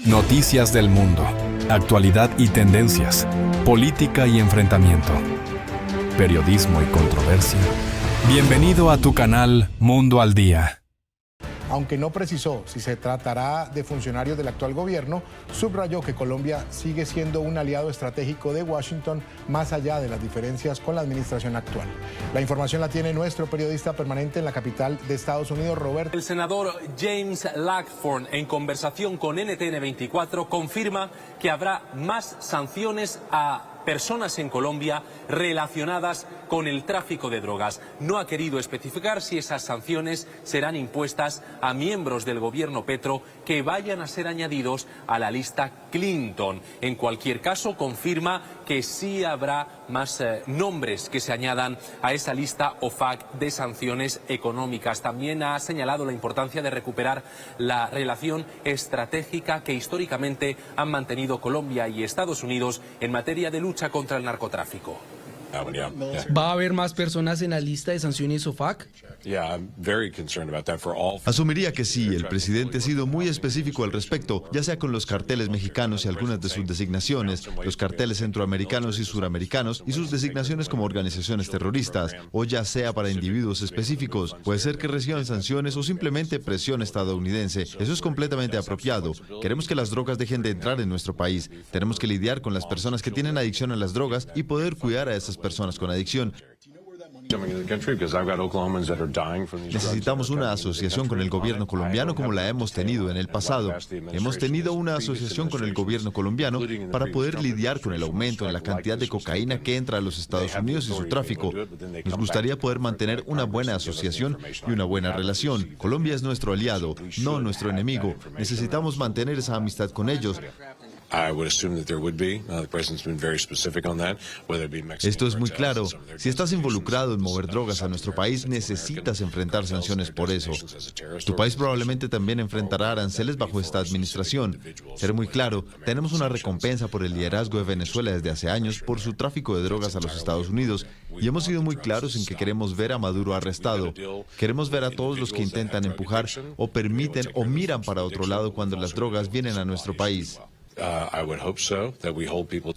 Noticias del mundo, actualidad y tendencias, política y enfrentamiento, periodismo y controversia. Bienvenido a tu canal Mundo al Día. Aunque no precisó si se tratará de funcionarios del actual gobierno, subrayó que Colombia sigue siendo un aliado estratégico de Washington más allá de las diferencias con la administración actual. La información la tiene nuestro periodista permanente en la capital de Estados Unidos, Roberto. El senador James Lankford, en conversación con NTN 24, confirma que habrá más sanciones a personas en Colombia relacionadas con el tráfico de drogas. No ha querido especificar si esas sanciones serán impuestas a miembros del gobierno Petro que vayan a ser añadidos a la lista Clinton. En cualquier caso, confirma que sí habrá más nombres que se añadan a esa lista OFAC de sanciones económicas. También ha señalado la importancia de recuperar la relación estratégica que históricamente han mantenido Colombia y Estados Unidos en materia de lucha contra el narcotráfico. ¿Va a haber más personas en la lista de sanciones OFAC? Asumiría que sí. El presidente ha sido muy específico al respecto, ya sea con los carteles mexicanos y algunas de sus designaciones, los carteles centroamericanos y suramericanos y sus designaciones como organizaciones terroristas, o ya sea para individuos específicos. Puede ser que reciban sanciones o simplemente presión estadounidense. Eso es completamente apropiado. Queremos que las drogas dejen de entrar en nuestro país. Tenemos que lidiar con las personas que tienen adicción a las drogas y poder cuidar a esas personas con adicción. Necesitamos una asociación con el gobierno colombiano como la hemos tenido en el pasado. Hemos tenido una asociación con el gobierno colombiano para poder lidiar con el aumento en la cantidad de cocaína que entra a los Estados Unidos y su tráfico. Nos gustaría poder mantener una buena asociación y una buena relación. Colombia es nuestro aliado, no nuestro enemigo. Necesitamos mantener esa amistad con ellos. Esto es muy claro. Si estás involucrado en mover drogas a nuestro país, necesitas enfrentar sanciones por eso. Tu país probablemente también enfrentará aranceles bajo esta administración. Ser muy claro, tenemos una recompensa por el liderazgo de Venezuela desde hace años por su tráfico de drogas a los Estados Unidos. Y hemos sido muy claros en que queremos ver a Maduro arrestado. Queremos ver a todos los que intentan empujar o permiten o miran para otro lado cuando las drogas vienen a nuestro país.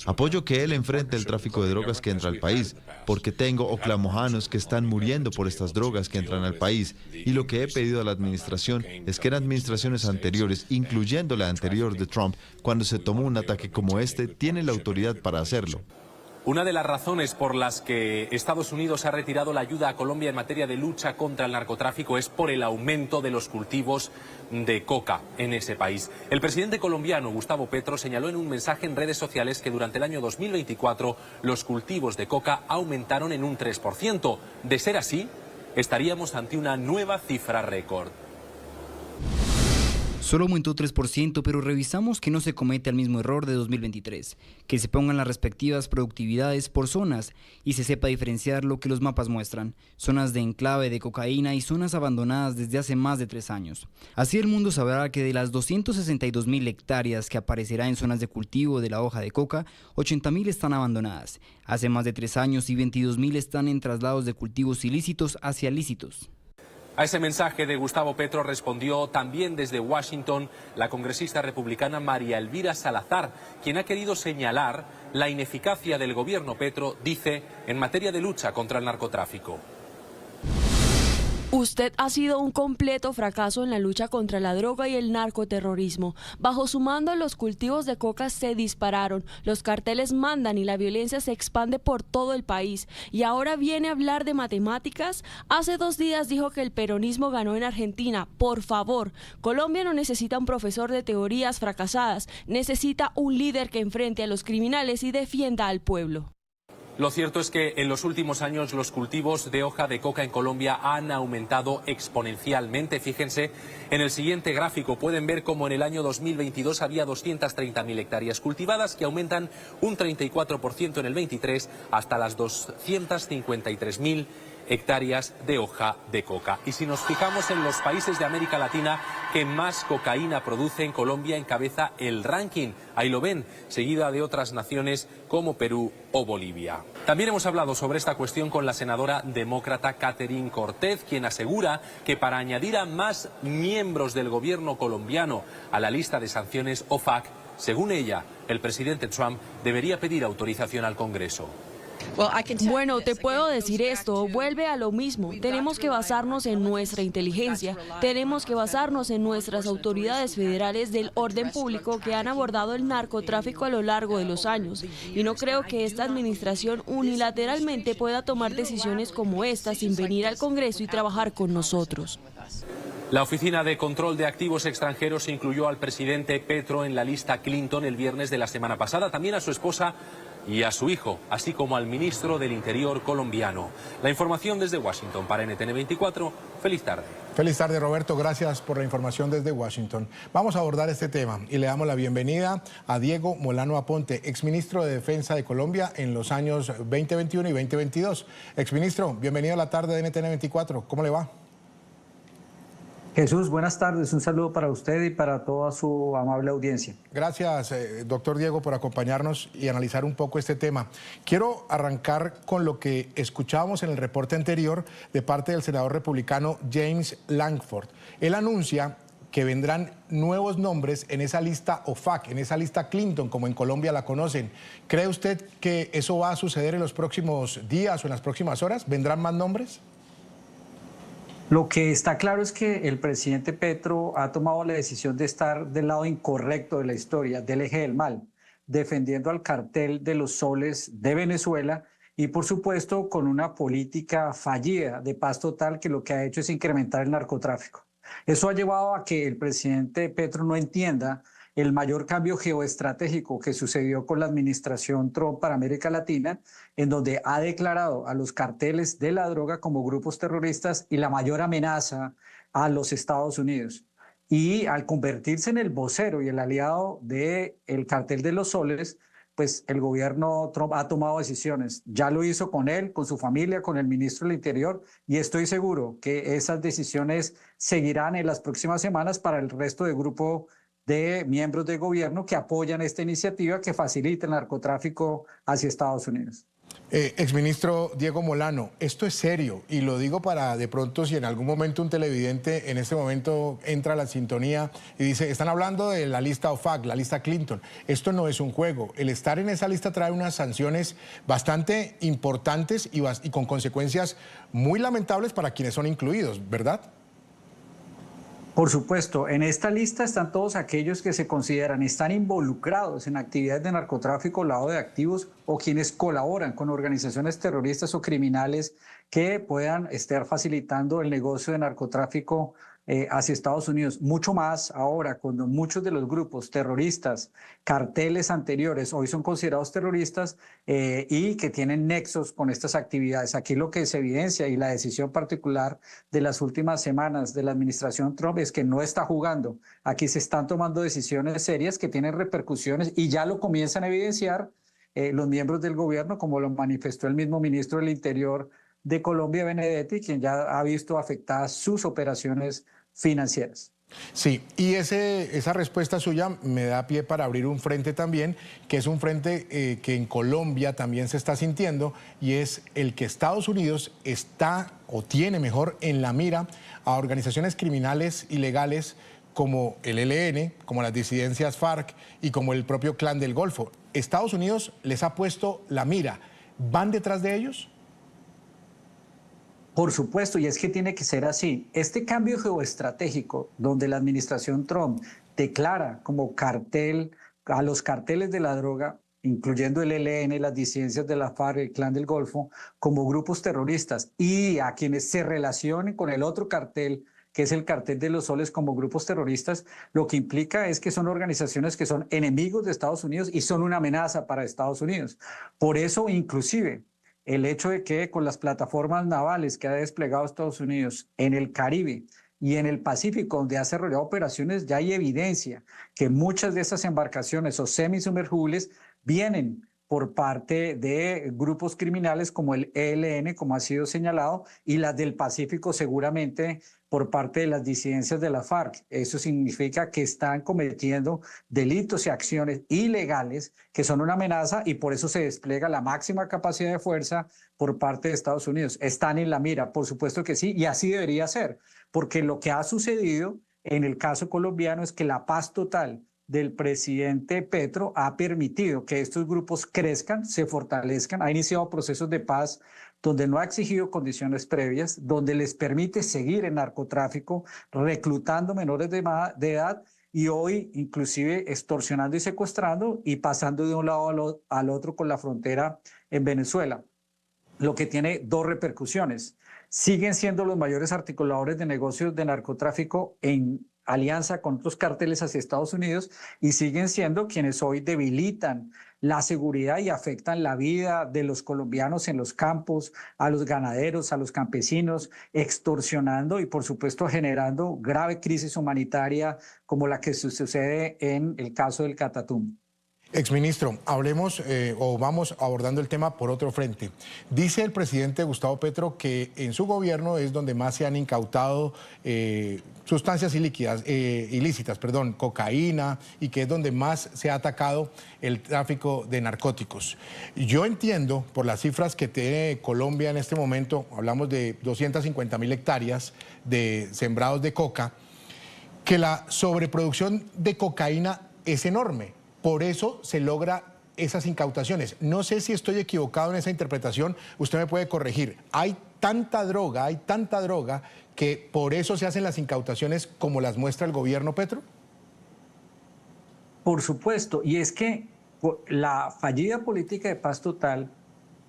Apoyo que él enfrente el tráfico de drogas que entra al país, porque tengo oklamojanos que están muriendo por estas drogas que entran al país. Y lo que he pedido a la administración es que en administraciones anteriores, incluyendo la anterior de Trump, cuando se tomó un ataque como este, tiene la autoridad para hacerlo. Una de las razones por las que Estados Unidos ha retirado la ayuda a Colombia en materia de lucha contra el narcotráfico es por el aumento de los cultivos de coca en ese país. El presidente colombiano, Gustavo Petro, señaló en un mensaje en redes sociales que durante el año 2024 los cultivos de coca aumentaron en un 3%. De ser así, estaríamos ante una nueva cifra récord. Solo aumentó 3%, pero revisamos que no se cometa el mismo error de 2023, que se pongan las respectivas productividades por zonas y se sepa diferenciar lo que los mapas muestran, zonas de enclave de cocaína y zonas abandonadas desde hace más de 3 años. Así el mundo sabrá que de las 262.000 hectáreas que aparecerá en zonas de cultivo de la hoja de coca, 80.000 están abandonadas hace más de 3 años y 22.000 están en traslados de cultivos ilícitos hacia lícitos. A ese mensaje de Gustavo Petro respondió también desde Washington la congresista republicana María Elvira Salazar, quien ha querido señalar la ineficacia del gobierno Petro, dice, en materia de lucha contra el narcotráfico. Usted ha sido un completo fracaso en la lucha contra la droga y el narcoterrorismo. Bajo su mando, los cultivos de coca se dispararon, los carteles mandan y la violencia se expande por todo el país. Y ahora viene a hablar de matemáticas. Hace 2 días dijo que el peronismo ganó en Argentina. Por favor, Colombia no necesita un profesor de teorías fracasadas, necesita un líder que enfrente a los criminales y defienda al pueblo. Lo cierto es que en los últimos años los cultivos de hoja de coca en Colombia han aumentado exponencialmente. Fíjense, en el siguiente gráfico pueden ver cómo en el año 2022 había 230.000 hectáreas cultivadas, que aumentan un 34% en el 23 hasta las 253.000 hectáreas de hoja de coca. Y si nos fijamos en los países de América Latina que más cocaína producen, Colombia encabeza el ranking. Ahí lo ven, seguida de otras naciones como Perú o Bolivia. También hemos hablado sobre esta cuestión con la senadora demócrata Catherine Cortez, quien asegura que para añadir a más miembros del gobierno colombiano a la lista de sanciones OFAC, según ella, el presidente Trump debería pedir autorización al Congreso. Bueno, te puedo decir esto, vuelve a lo mismo. Tenemos que basarnos en nuestra inteligencia, tenemos que basarnos en nuestras autoridades federales del orden público que han abordado el narcotráfico a lo largo de los años. Y no creo que esta administración unilateralmente pueda tomar decisiones como esta sin venir al Congreso y trabajar con nosotros. La Oficina de Control de Activos Extranjeros incluyó al presidente Petro en la lista Clinton el viernes de la semana pasada, también a su esposa y a su hijo, así como al ministro del Interior colombiano. La información desde Washington para NTN 24. Feliz tarde. Feliz tarde, Roberto. Gracias por la información desde Washington. Vamos a abordar este tema y le damos la bienvenida a Diego Molano Aponte, exministro de Defensa de Colombia en los años 2021 y 2022. Exministro, bienvenido a la tarde de NTN 24. ¿Cómo le va? Jesús, buenas tardes. Un saludo para usted y para toda su amable audiencia. Gracias, doctor Diego, por acompañarnos y analizar un poco este tema. Quiero arrancar con lo que escuchábamos en el reporte anterior de parte del senador republicano James Lankford. Él anuncia que vendrán nuevos nombres en esa lista OFAC, en esa lista Clinton, como en Colombia la conocen. ¿Cree usted que eso va a suceder en los próximos días o en las próximas horas? ¿Vendrán más nombres? Lo que está claro es que el presidente Petro ha tomado la decisión de estar del lado incorrecto de la historia, del eje del mal, defendiendo al cartel de los soles de Venezuela y, por supuesto, con una política fallida de paz total que lo que ha hecho es incrementar el narcotráfico. Eso ha llevado a que el presidente Petro no entienda el mayor cambio geoestratégico que sucedió con la administración Trump para América Latina, en donde ha declarado a los carteles de la droga como grupos terroristas y la mayor amenaza a los Estados Unidos. Y al convertirse en el vocero y el aliado del cartel de los soles, pues el gobierno Trump ha tomado decisiones. Ya lo hizo con él, con su familia, con el ministro del Interior, y estoy seguro que esas decisiones seguirán en las próximas semanas para el resto del grupo de miembros del gobierno que apoyan esta iniciativa que facilita el narcotráfico hacia Estados Unidos. Exministro Diego Molano, esto es serio y lo digo para de pronto si en algún momento un televidente en este momento entra a la sintonía y dice, están hablando de la lista OFAC, la lista Clinton. Esto no es un juego. El estar en esa lista trae unas sanciones bastante importantes y con consecuencias muy lamentables para quienes son incluidos, ¿verdad? Por supuesto, en esta lista están todos aquellos que se consideran están involucrados en actividades de narcotráfico, lavado de activos o quienes colaboran con organizaciones terroristas o criminales que puedan estar facilitando el negocio de narcotráfico hacia Estados Unidos. Mucho más ahora, cuando muchos de los grupos terroristas, carteles anteriores, hoy son considerados terroristas y que tienen nexos con estas actividades. Aquí lo que se evidencia y la decisión particular de las últimas semanas de la administración Trump es que no está jugando. Aquí se están tomando decisiones serias que tienen repercusiones y ya lo comienzan a evidenciar los miembros del gobierno, como lo manifestó el mismo ministro del Interior de Colombia, Benedetti, quien ya ha visto afectadas sus operaciones financieras. Sí, y esa respuesta suya me da pie para abrir un frente también, que es un frente que en Colombia también se está sintiendo, y es el que Estados Unidos está o tiene mejor en la mira a organizaciones criminales ilegales como el ELN, como las disidencias FARC y como el propio Clan del Golfo. Estados Unidos les ha puesto la mira. ¿Van detrás de ellos? Por supuesto, y es que tiene que ser así. Este cambio geoestratégico, donde la administración Trump declara como cartel a los carteles de la droga, incluyendo el ELN, las disidencias de la FARC, el Clan del Golfo, como grupos terroristas, y a quienes se relacionen con el otro cartel, que es el cartel de los soles, como grupos terroristas, lo que implica es que son organizaciones que son enemigos de Estados Unidos y son una amenaza para Estados Unidos. Por eso, inclusive, el hecho de que con las plataformas navales que ha desplegado Estados Unidos en el Caribe y en el Pacífico, donde ha desarrollado operaciones, ya hay evidencia que muchas de esas embarcaciones o semisumergibles vienen por parte de grupos criminales como el ELN, como ha sido señalado, y las del Pacífico seguramente por parte de las disidencias de la FARC. Eso significa que están cometiendo delitos y acciones ilegales que son una amenaza y por eso se despliega la máxima capacidad de fuerza por parte de Estados Unidos. Están en la mira, por supuesto que sí, y así debería ser, porque lo que ha sucedido en el caso colombiano es que la paz total del presidente Petro ha permitido que estos grupos crezcan, se fortalezcan, ha iniciado procesos de paz donde no ha exigido condiciones previas, donde les permite seguir en narcotráfico, reclutando menores de edad y hoy inclusive extorsionando y secuestrando y pasando de un lado al otro con la frontera en Venezuela, lo que tiene dos repercusiones. Siguen siendo los mayores articuladores de negocios de narcotráfico en alianza con otros cárteles hacia Estados Unidos y siguen siendo quienes hoy debilitan la seguridad y afectan la vida de los colombianos en los campos, a los ganaderos, a los campesinos, extorsionando y por supuesto generando grave crisis humanitaria como la que sucede en el caso del Catatumbo. Exministro, hablemos o vamos abordando el tema por otro frente. Dice el presidente Gustavo Petro que en su gobierno es donde más se han incautado sustancias ilícitas, cocaína, y que es donde más se ha atacado el tráfico de narcóticos. Yo entiendo, por las cifras que tiene Colombia en este momento, hablamos de 250.000 hectáreas de sembrados de coca, que la sobreproducción de cocaína es enorme. Por eso se logra esas incautaciones. No sé si estoy equivocado en esa interpretación, usted me puede corregir. Hay tanta droga que por eso se hacen las incautaciones como las muestra el gobierno Petro. Por supuesto, y es que la fallida política de paz total,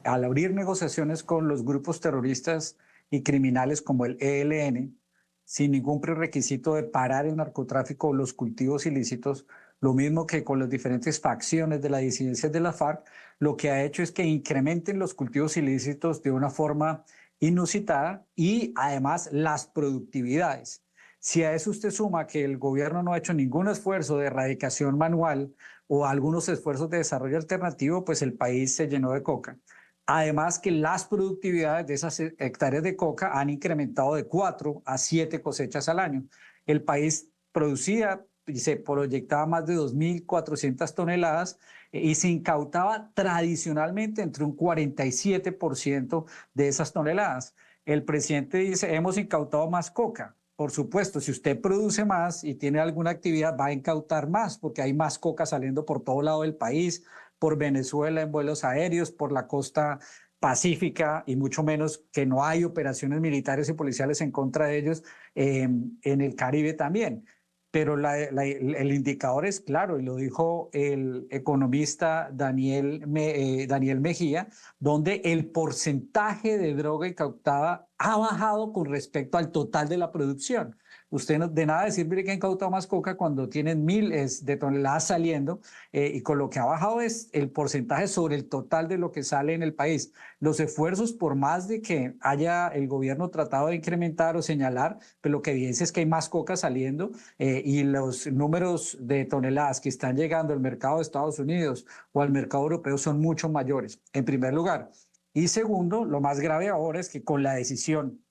al abrir negociaciones con los grupos terroristas y criminales como el ELN, sin ningún prerequisito de parar el narcotráfico o los cultivos ilícitos, lo mismo que con las diferentes facciones de las disidencias de la FARC, lo que ha hecho es que incrementen los cultivos ilícitos de una forma inusitada y además las productividades. Si a eso usted suma que el gobierno no ha hecho ningún esfuerzo de erradicación manual o algunos esfuerzos de desarrollo alternativo, pues el país se llenó de coca. Además que las productividades de esas hectáreas de coca han incrementado de 4 a 7 cosechas al año. El país producía y se proyectaba más de 2.400 toneladas y se incautaba tradicionalmente entre un 47% de esas toneladas. El presidente dice, hemos incautado más coca. Por supuesto, si usted produce más y tiene alguna actividad, va a incautar más porque hay más coca saliendo por todo lado del país, por Venezuela en vuelos aéreos, por la costa pacífica y mucho menos que no hay operaciones militares y policiales en contra de ellos en el Caribe también. Pero el indicador es claro y lo dijo el economista Daniel Mejía, donde el porcentaje de droga incautada ha bajado con respecto al total de la producción. Usted de nada sirve que ha incautado más coca cuando tienen miles de toneladas saliendo y con lo que ha bajado es el porcentaje sobre el total de lo que sale en el país. Los esfuerzos, por más de que haya el gobierno tratado de incrementar o señalar, pues lo que evidencia es que hay más coca saliendo y los números de toneladas que están llegando al mercado de Estados Unidos o al mercado europeo son mucho mayores, en primer lugar. Y segundo, lo más grave ahora es que con la decisión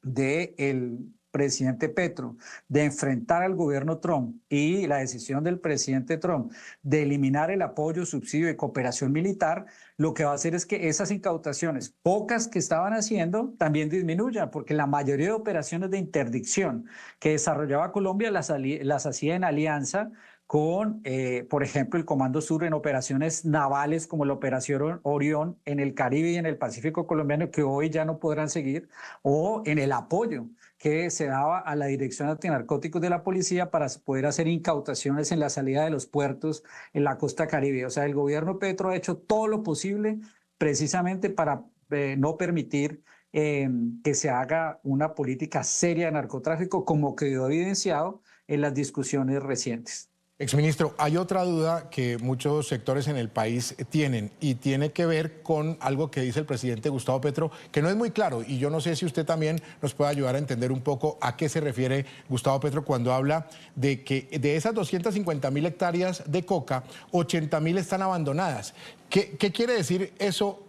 del presidente Petro de enfrentar al gobierno Trump y la decisión del presidente Trump de eliminar el apoyo, subsidio y cooperación militar, lo que va a hacer es que esas incautaciones, pocas que estaban haciendo, también disminuyan, porque la mayoría de operaciones de interdicción que desarrollaba Colombia las hacía en alianza con, por ejemplo, el Comando Sur en operaciones navales como la Operación Orión en el Caribe y en el Pacífico colombiano, que hoy ya no podrán seguir, o en el apoyo que se daba a la Dirección Antinarcóticos de la Policía para poder hacer incautaciones en la salida de los puertos en la costa caribe. O sea, el gobierno Petro ha hecho todo lo posible precisamente para no permitir que se haga una política seria de narcotráfico, como quedó evidenciado en las discusiones recientes. Exministro, hay otra duda que muchos sectores en el país tienen y tiene que ver con algo que dice el presidente Gustavo Petro, que no es muy claro, y yo no sé si usted también nos puede ayudar a entender un poco a qué se refiere Gustavo Petro cuando habla de que de esas 250.000 hectáreas de coca, 80.000 están abandonadas. ¿Qué quiere decir eso,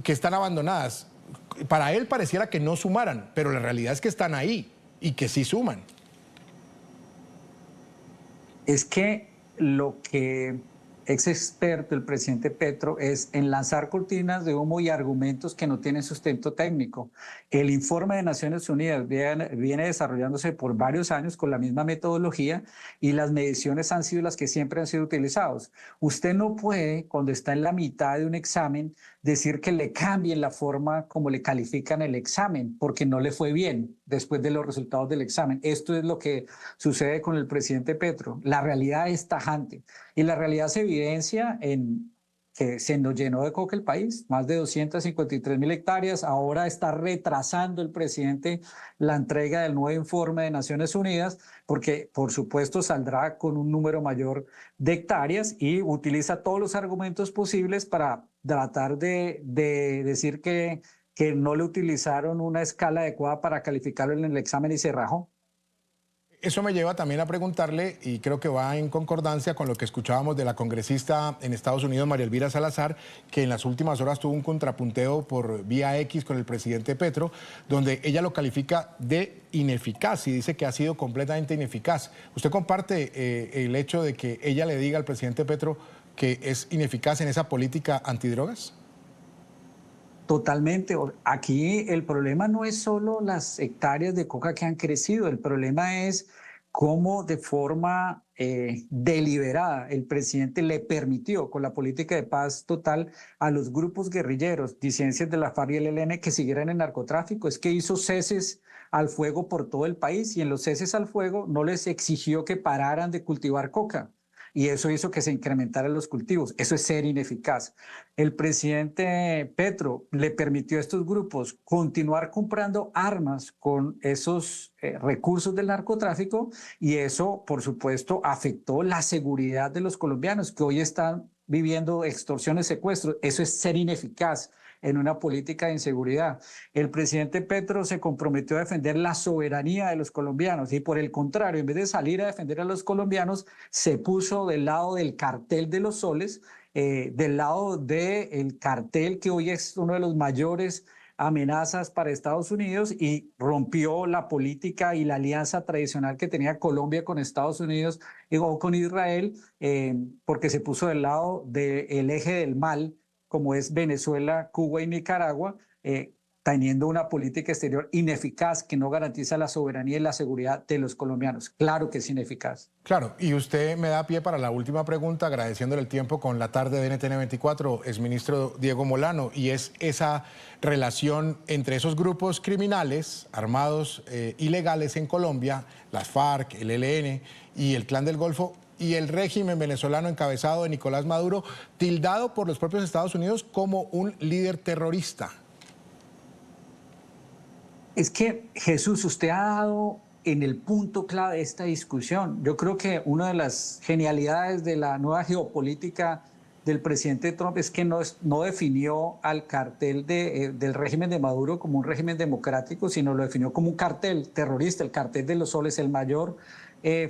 que están abandonadas? Para él pareciera que no sumaran, pero la realidad es que están ahí y que sí suman. Es que lo que es experto el presidente Petro es en lanzar cortinas de humo y argumentos que no tienen sustento técnico. El informe de Naciones Unidas viene desarrollándose por varios años con la misma metodología y las mediciones han sido las que siempre han sido utilizadas. Usted no puede, cuando está en la mitad de un examen, decir que le cambien la forma como le califican el examen, porque no le fue bien después de los resultados del examen. Esto es lo que sucede con el presidente Petro. La realidad es tajante y la realidad se evidencia en que se nos llenó de coca el país, más de 253.000 hectáreas. Ahora está retrasando el presidente la entrega del nuevo informe de Naciones Unidas, porque por supuesto saldrá con un número mayor de hectáreas y utiliza todos los argumentos posibles para tratar de decir que no le utilizaron una escala adecuada para calificarlo en el examen y se rajó. Eso me lleva también a preguntarle, y creo que va en concordancia con lo que escuchábamos de la congresista en Estados Unidos, María Elvira Salazar, que en las últimas horas tuvo un contrapunteo por vía X con el presidente Petro, donde ella lo califica de ineficaz y dice que ha sido completamente ineficaz. ¿Usted comparte el hecho de que ella le diga al presidente Petro que es ineficaz en esa política antidrogas? Totalmente. Aquí el problema no es solo las hectáreas de coca que han crecido, el problema es cómo de forma deliberada el presidente le permitió, con la política de paz total, a los grupos guerrilleros, disidencias de la FARC y el ELN, que siguieran en narcotráfico. Es que hizo ceses al fuego por todo el país y en los ceses al fuego no les exigió que pararan de cultivar coca. Y eso hizo que se incrementaran los cultivos. Eso es ser ineficaz. El presidente Petro le permitió a estos grupos continuar comprando armas con esos recursos del narcotráfico y eso, por supuesto, afectó la seguridad de los colombianos que hoy están viviendo extorsiones, secuestros. Eso es ser ineficaz en una política de inseguridad. El presidente Petro se comprometió a defender la soberanía de los colombianos y por el contrario, en vez de salir a defender a los colombianos, se puso del lado del cartel de los soles, del lado del cartel que hoy es uno de los mayores amenazas para Estados Unidos y rompió la política y la alianza tradicional que tenía Colombia con Estados Unidos o con Israel, porque se puso del lado del eje del mal, como es Venezuela, Cuba y Nicaragua, teniendo una política exterior ineficaz que no garantiza la soberanía y la seguridad de los colombianos. Claro que es ineficaz. Claro, y usted me da pie para la última pregunta, agradeciéndole el tiempo con la tarde de NTN 24, exministro Diego Molano, y es esa relación entre esos grupos criminales armados ilegales en Colombia, las FARC, el ELN y el Clan del Golfo, y el régimen venezolano encabezado de Nicolás Maduro, tildado por los propios Estados Unidos como un líder terrorista. Es que, Jesús, usted ha dado en el punto clave de esta discusión. Yo creo que una de las genialidades de la nueva geopolítica del presidente Trump es que no definió al cartel del régimen de Maduro como un régimen democrático, sino lo definió como un cartel terrorista, el cartel de los soles, el mayor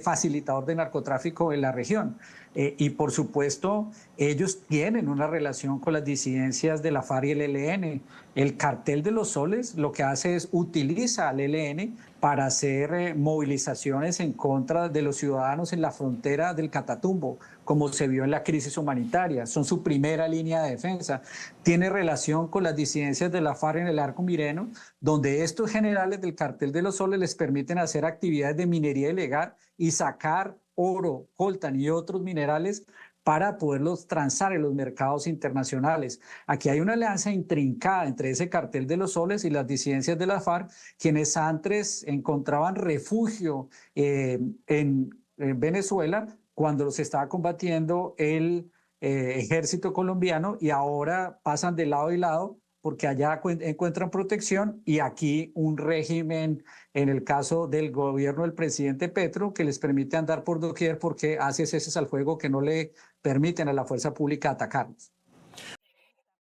facilitador de narcotráfico en la región. Y por supuesto, ellos tienen una relación con las disidencias de la FARC y el ELN. El cartel de los soles lo que hace es utiliza al ELN para hacer movilizaciones en contra de los ciudadanos en la frontera del Catatumbo, como se vio en la crisis humanitaria. Son su primera línea de defensa. Tiene relación con las disidencias de la FARC en el Arco Mireno, donde estos generales del cartel de los soles les permiten hacer actividades de minería ilegal y sacar oro, coltan y otros minerales para poderlos transar en los mercados internacionales. Aquí hay una alianza intrincada entre ese cartel de los soles y las disidencias de la FARC, quienes antes encontraban refugio en Venezuela cuando los estaba combatiendo el ejército colombiano y ahora pasan de lado y lado porque allá encuentran protección, y aquí un régimen, en el caso del gobierno del presidente Petro, que les permite andar por doquier porque hace ceses al fuego que no le permiten a la fuerza pública atacarnos.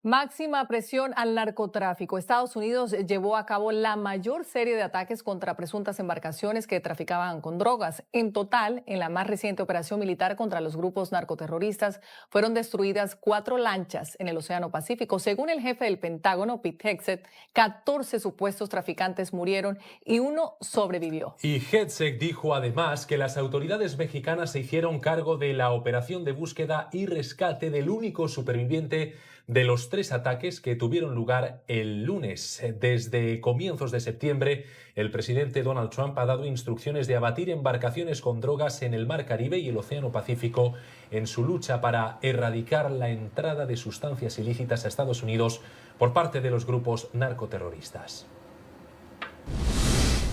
Máxima presión al narcotráfico. Estados Unidos llevó a cabo la mayor serie de ataques contra presuntas embarcaciones que traficaban con drogas. En total, en la más reciente operación militar contra los grupos narcoterroristas, fueron destruidas 4 lanchas en el Océano Pacífico. Según el jefe del Pentágono, Pete Hegseth, 14 supuestos traficantes murieron y 1 sobrevivió. Y Hegseth dijo además que las autoridades mexicanas se hicieron cargo de la operación de búsqueda y rescate del único superviviente de los 3 ataques que tuvieron lugar el lunes. Desde comienzos de septiembre, el presidente Donald Trump ha dado instrucciones de abatir embarcaciones con drogas en el Mar Caribe y el Océano Pacífico en su lucha para erradicar la entrada de sustancias ilícitas a Estados Unidos por parte de los grupos narcoterroristas.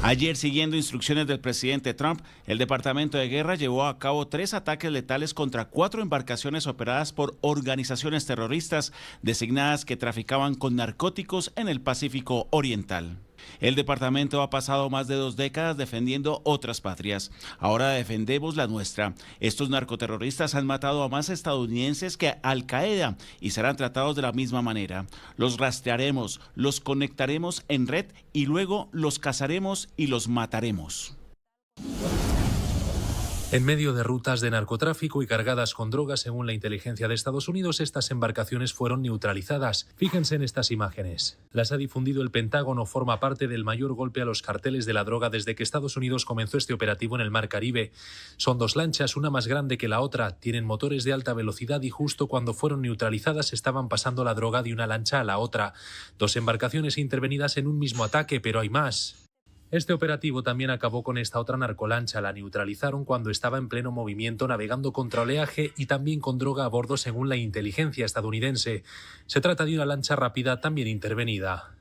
Ayer, siguiendo instrucciones del presidente Trump, el Departamento de Guerra llevó a cabo 3 ataques letales contra 4 embarcaciones operadas por organizaciones terroristas designadas que traficaban con narcóticos en el Pacífico Oriental. El departamento ha pasado más de 2 décadas defendiendo otras patrias. Ahora defendemos la nuestra. Estos narcoterroristas han matado a más estadounidenses que Al Qaeda y serán tratados de la misma manera. Los rastrearemos, los conectaremos en red y luego los cazaremos y los mataremos. En medio de rutas de narcotráfico y cargadas con drogas, según la inteligencia de Estados Unidos, estas embarcaciones fueron neutralizadas. Fíjense en estas imágenes. Las ha difundido el Pentágono, forma parte del mayor golpe a los carteles de la droga desde que Estados Unidos comenzó este operativo en el Mar Caribe. Son 2 lanchas, una más grande que la otra, tienen motores de alta velocidad y justo cuando fueron neutralizadas estaban pasando la droga de una lancha a la otra. 2 embarcaciones intervenidas en un mismo ataque, pero hay más. Este operativo también acabó con esta otra narcolancha. La neutralizaron cuando estaba en pleno movimiento navegando contra oleaje y también con droga a bordo, según la inteligencia estadounidense. Se trata de una lancha rápida también intervenida.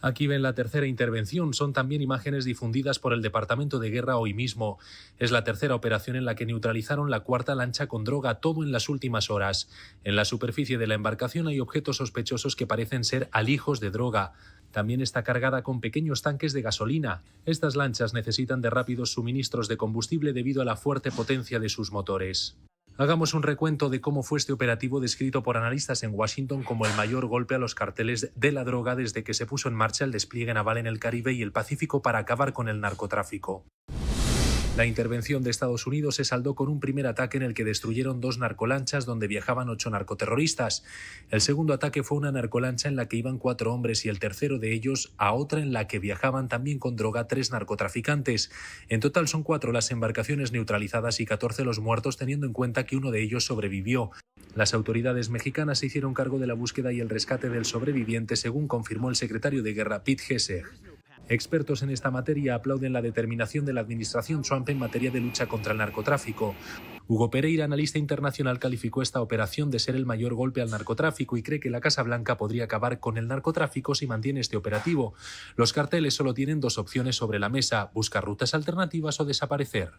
Aquí ven la tercera intervención. Son también imágenes difundidas por el Departamento de Guerra hoy mismo. Es la tercera operación en la que neutralizaron la 4ª lancha con droga, todo en las últimas horas. En la superficie de la embarcación hay objetos sospechosos que parecen ser alijos de droga. También está cargada con pequeños tanques de gasolina. Estas lanchas necesitan de rápidos suministros de combustible debido a la fuerte potencia de sus motores. Hagamos un recuento de cómo fue este operativo descrito por analistas en Washington como el mayor golpe a los carteles de la droga desde que se puso en marcha el despliegue naval en el Caribe y el Pacífico para acabar con el narcotráfico. La intervención de Estados Unidos se saldó con un primer ataque en el que destruyeron 2 narcolanchas donde viajaban 8 narcoterroristas. El segundo ataque fue una narcolancha en la que iban 4 hombres y el tercero de ellos a otra en la que viajaban también con droga 3 narcotraficantes. En total son 4 las embarcaciones neutralizadas y 14 los muertos, teniendo en cuenta que uno de ellos sobrevivió. Las autoridades mexicanas se hicieron cargo de la búsqueda y el rescate del sobreviviente, según confirmó el secretario de Guerra, Pete Hegseth. Expertos en esta materia aplauden la determinación de la administración Trump en materia de lucha contra el narcotráfico. Hugo Pereira, analista internacional, calificó esta operación de ser el mayor golpe al narcotráfico y cree que la Casa Blanca podría acabar con el narcotráfico si mantiene este operativo. Los carteles solo tienen 2 opciones sobre la mesa: buscar rutas alternativas o desaparecer.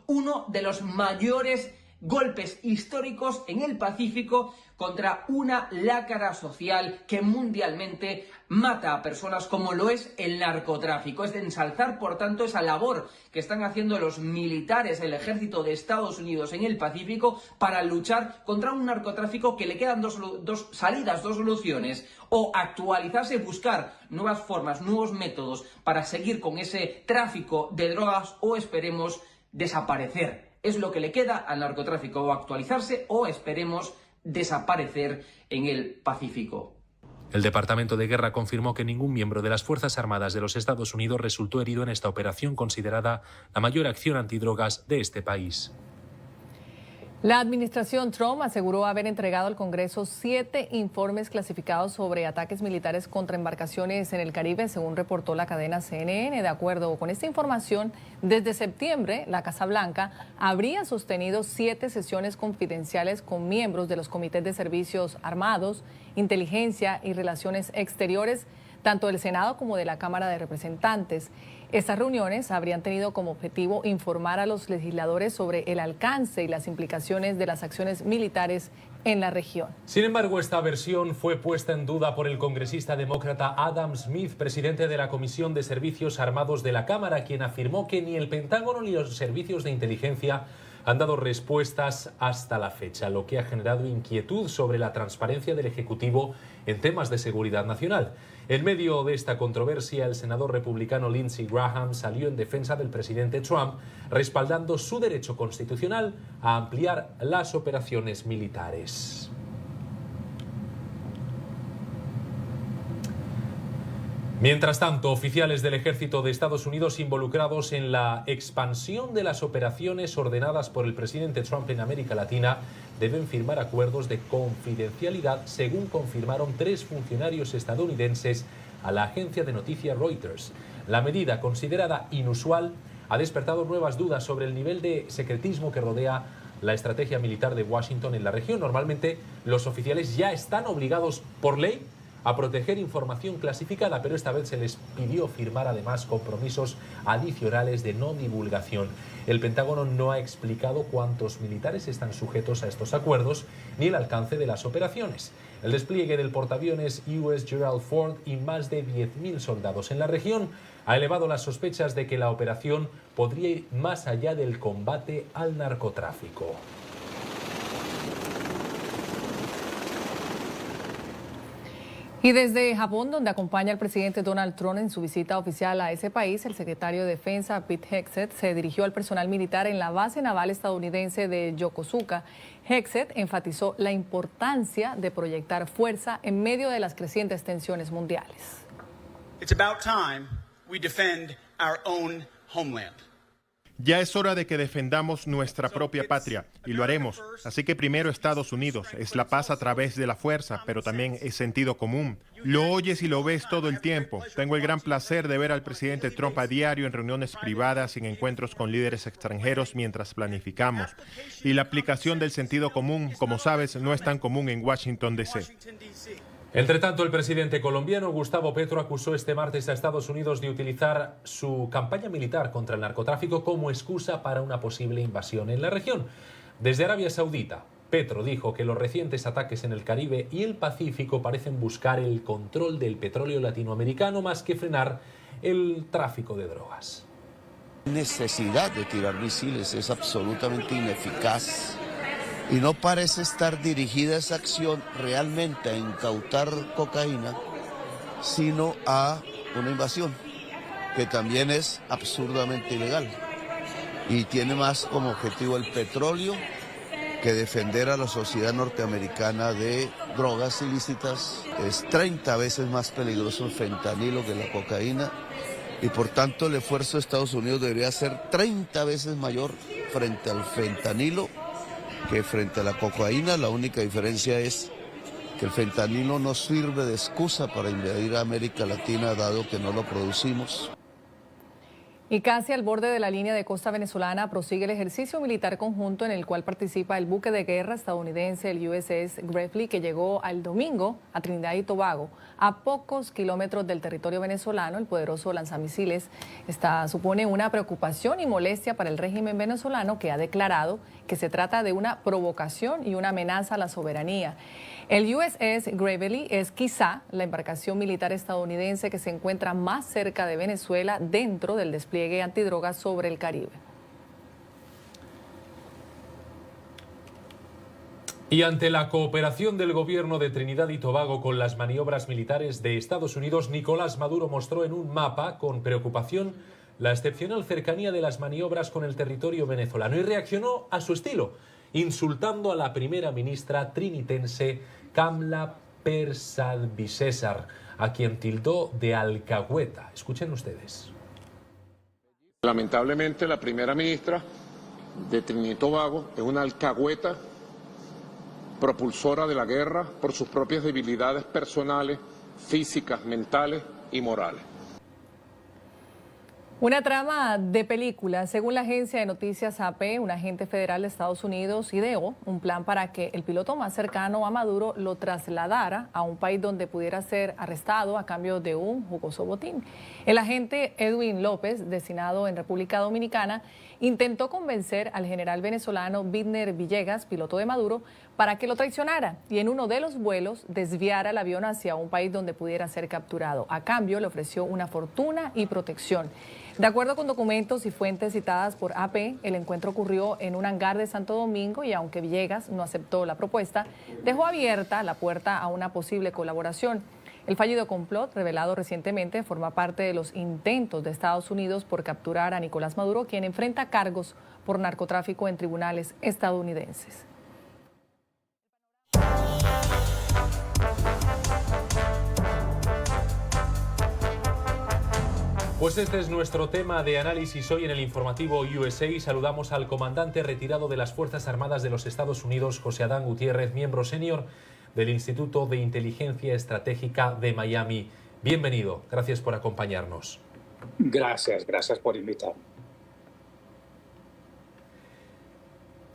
Uno de los mayores golpes históricos en el Pacífico contra una lacra social que mundialmente mata a personas, como lo es el narcotráfico. Es de ensalzar, por tanto, esa labor que están haciendo los militares, el ejército de Estados Unidos en el Pacífico para luchar contra un narcotráfico que le quedan dos salidas, 2 soluciones: o actualizarse, buscar nuevas formas, nuevos métodos para seguir con ese tráfico de drogas, o esperemos desaparecer. Es lo que le queda al narcotráfico: o actualizarse o esperemos desaparecer en el Pacífico. El Departamento de Guerra confirmó que ningún miembro de las Fuerzas Armadas de los Estados Unidos resultó herido en esta operación, considerada la mayor acción antidrogas de este país. La administración Trump aseguró haber entregado al Congreso 7 informes clasificados sobre ataques militares contra embarcaciones en el Caribe, según reportó la cadena CNN. De acuerdo con esta información, desde septiembre, la Casa Blanca habría sostenido 7 sesiones confidenciales con miembros de los comités de servicios armados, inteligencia y relaciones exteriores, tanto del Senado como de la Cámara de Representantes. Estas reuniones habrían tenido como objetivo informar a los legisladores sobre el alcance y las implicaciones de las acciones militares en la región. Sin embargo, esta versión fue puesta en duda por el congresista demócrata Adam Smith, presidente de la Comisión de Servicios Armados de la Cámara, quien afirmó que ni el Pentágono ni los servicios de inteligencia han dado respuestas hasta la fecha, lo que ha generado inquietud sobre la transparencia del Ejecutivo en temas de seguridad nacional. En medio de esta controversia, el senador republicano Lindsey Graham salió en defensa del presidente Trump, respaldando su derecho constitucional a ampliar las operaciones militares. Mientras tanto, oficiales del ejército de Estados Unidos involucrados en la expansión de las operaciones ordenadas por el presidente Trump en América Latina deben firmar acuerdos de confidencialidad, según confirmaron 3 funcionarios estadounidenses a la agencia de noticias Reuters. La medida, considerada inusual, ha despertado nuevas dudas sobre el nivel de secretismo que rodea la estrategia militar de Washington en la región. Normalmente, los oficiales ya están obligados por ley a proteger información clasificada, pero esta vez se les pidió firmar además compromisos adicionales de no divulgación. El Pentágono no ha explicado cuántos militares están sujetos a estos acuerdos ni el alcance de las operaciones. El despliegue del portaaviones USS Gerald Ford y más de 10.000 soldados en la región ha elevado las sospechas de que la operación podría ir más allá del combate al narcotráfico. Y desde Japón, donde acompaña al presidente Donald Trump en su visita oficial a ese país, el secretario de Defensa, Pete Hegseth, se dirigió al personal militar en la base naval estadounidense de Yokosuka. Hegseth enfatizó la importancia de proyectar fuerza en medio de las crecientes tensiones mundiales. It's about time we defend our own homeland. Ya es hora de que defendamos nuestra propia patria, y lo haremos. Así que primero Estados Unidos, es la paz a través de la fuerza, pero también es sentido común. Lo oyes y lo ves todo el tiempo. Tengo el gran placer de ver al presidente Trump a diario en reuniones privadas y en encuentros con líderes extranjeros mientras planificamos. Y la aplicación del sentido común, como sabes, no es tan común en Washington, D.C. Entre tanto, el presidente colombiano Gustavo Petro acusó este martes a Estados Unidos de utilizar su campaña militar contra el narcotráfico como excusa para una posible invasión en la región. Desde Arabia Saudita, Petro dijo que los recientes ataques en el Caribe y el Pacífico parecen buscar el control del petróleo latinoamericano más que frenar el tráfico de drogas. La necesidad de tirar misiles es absolutamente ineficaz. Y no parece estar dirigida esa acción realmente a incautar cocaína, sino a una invasión, que también es absurdamente ilegal. Y tiene más como objetivo el petróleo que defender a la sociedad norteamericana de drogas ilícitas. Es 30 veces más peligroso el fentanilo que la cocaína, y por tanto el esfuerzo de Estados Unidos debería ser 30 veces mayor frente al fentanilo que frente a la cocaína. La única diferencia es que el fentanilo no sirve de excusa para invadir a América Latina, dado que no lo producimos. Y casi al borde de la línea de costa venezolana prosigue el ejercicio militar conjunto en el cual participa el buque de guerra estadounidense, el USS Gravely, que llegó el domingo a Trinidad y Tobago. A pocos kilómetros del territorio venezolano, el poderoso lanzamisiles supone una preocupación y molestia para el régimen venezolano, que ha declarado que se trata de una provocación y una amenaza a la soberanía. El USS Gravely es quizá la embarcación militar estadounidense que se encuentra más cerca de Venezuela dentro del despliegue antidrogas sobre el Caribe. Y ante la cooperación del gobierno de Trinidad y Tobago con las maniobras militares de Estados Unidos, Nicolás Maduro mostró en un mapa con preocupación la excepcional cercanía de las maniobras con el territorio venezolano y reaccionó a su estilo, insultando a la primera ministra trinitense Kamla Persad-Bissessar, a quien tildó de alcahueta. Escuchen ustedes. Lamentablemente, la primera ministra de Trinidad y Tobago es una alcahueta propulsora de la guerra por sus propias debilidades personales, físicas, mentales y morales. Una trama de película. Según la agencia de noticias AP, un agente federal de Estados Unidos ideó un plan para que el piloto más cercano a Maduro lo trasladara a un país donde pudiera ser arrestado a cambio de un jugoso botín. El agente Edwin López, destinado en República Dominicana, intentó convencer al general venezolano Vidner Villegas, piloto de Maduro, para que lo traicionara y en uno de los vuelos desviara el avión hacia un país donde pudiera ser capturado. A cambio, le ofreció una fortuna y protección. De acuerdo con documentos y fuentes citadas por AP, el encuentro ocurrió en un hangar de Santo Domingo y aunque Villegas no aceptó la propuesta, dejó abierta la puerta a una posible colaboración. El fallido complot, revelado recientemente, forma parte de los intentos de Estados Unidos por capturar a Nicolás Maduro, quien enfrenta cargos por narcotráfico en tribunales estadounidenses. Pues este es nuestro tema de análisis hoy en el informativo USA. Saludamos al comandante retirado de las Fuerzas Armadas de los Estados Unidos, José Adán Gutiérrez, miembro senior del Instituto de Inteligencia Estratégica de Miami. Bienvenido, gracias por acompañarnos. Gracias por invitarme.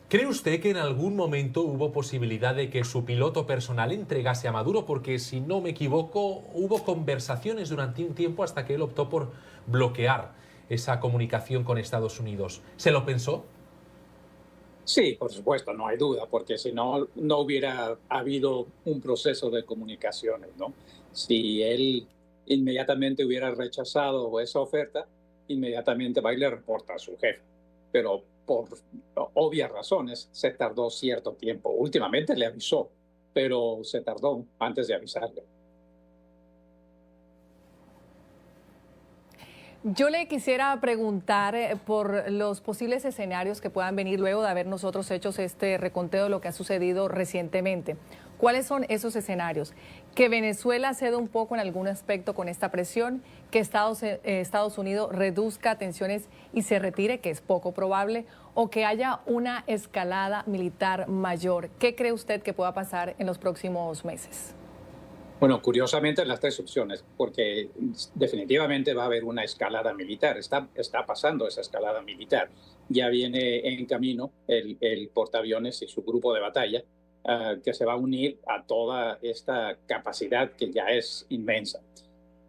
¿Cree usted que en algún momento hubo posibilidad de que su piloto personal entregase a Maduro? Porque, si no me equivoco, hubo conversaciones durante un tiempo hasta que él optó por bloquear esa comunicación con Estados Unidos. ¿Se lo pensó? Sí, por supuesto, no hay duda, porque si no, no hubiera habido un proceso de comunicaciones, ¿no? Si él inmediatamente hubiera rechazado esa oferta, inmediatamente va y le reporta a su jefe. Pero por obvias razones se tardó cierto tiempo. Últimamente le avisó, pero se tardó antes de avisarle. Yo le quisiera preguntar por los posibles escenarios que puedan venir luego de haber nosotros hecho este reconteo de lo que ha sucedido recientemente. ¿Cuáles son esos escenarios? Que Venezuela ceda un poco en algún aspecto con esta presión, que Estados Unidos reduzca tensiones y se retire, que es poco probable, o que haya una escalada militar mayor. ¿Qué cree usted que pueda pasar en los próximos meses? Bueno, curiosamente las tres opciones, porque definitivamente va a haber una escalada militar. Está pasando esa escalada militar. Ya viene en camino el portaaviones y su grupo de batalla, que se va a unir a toda esta capacidad que ya es inmensa.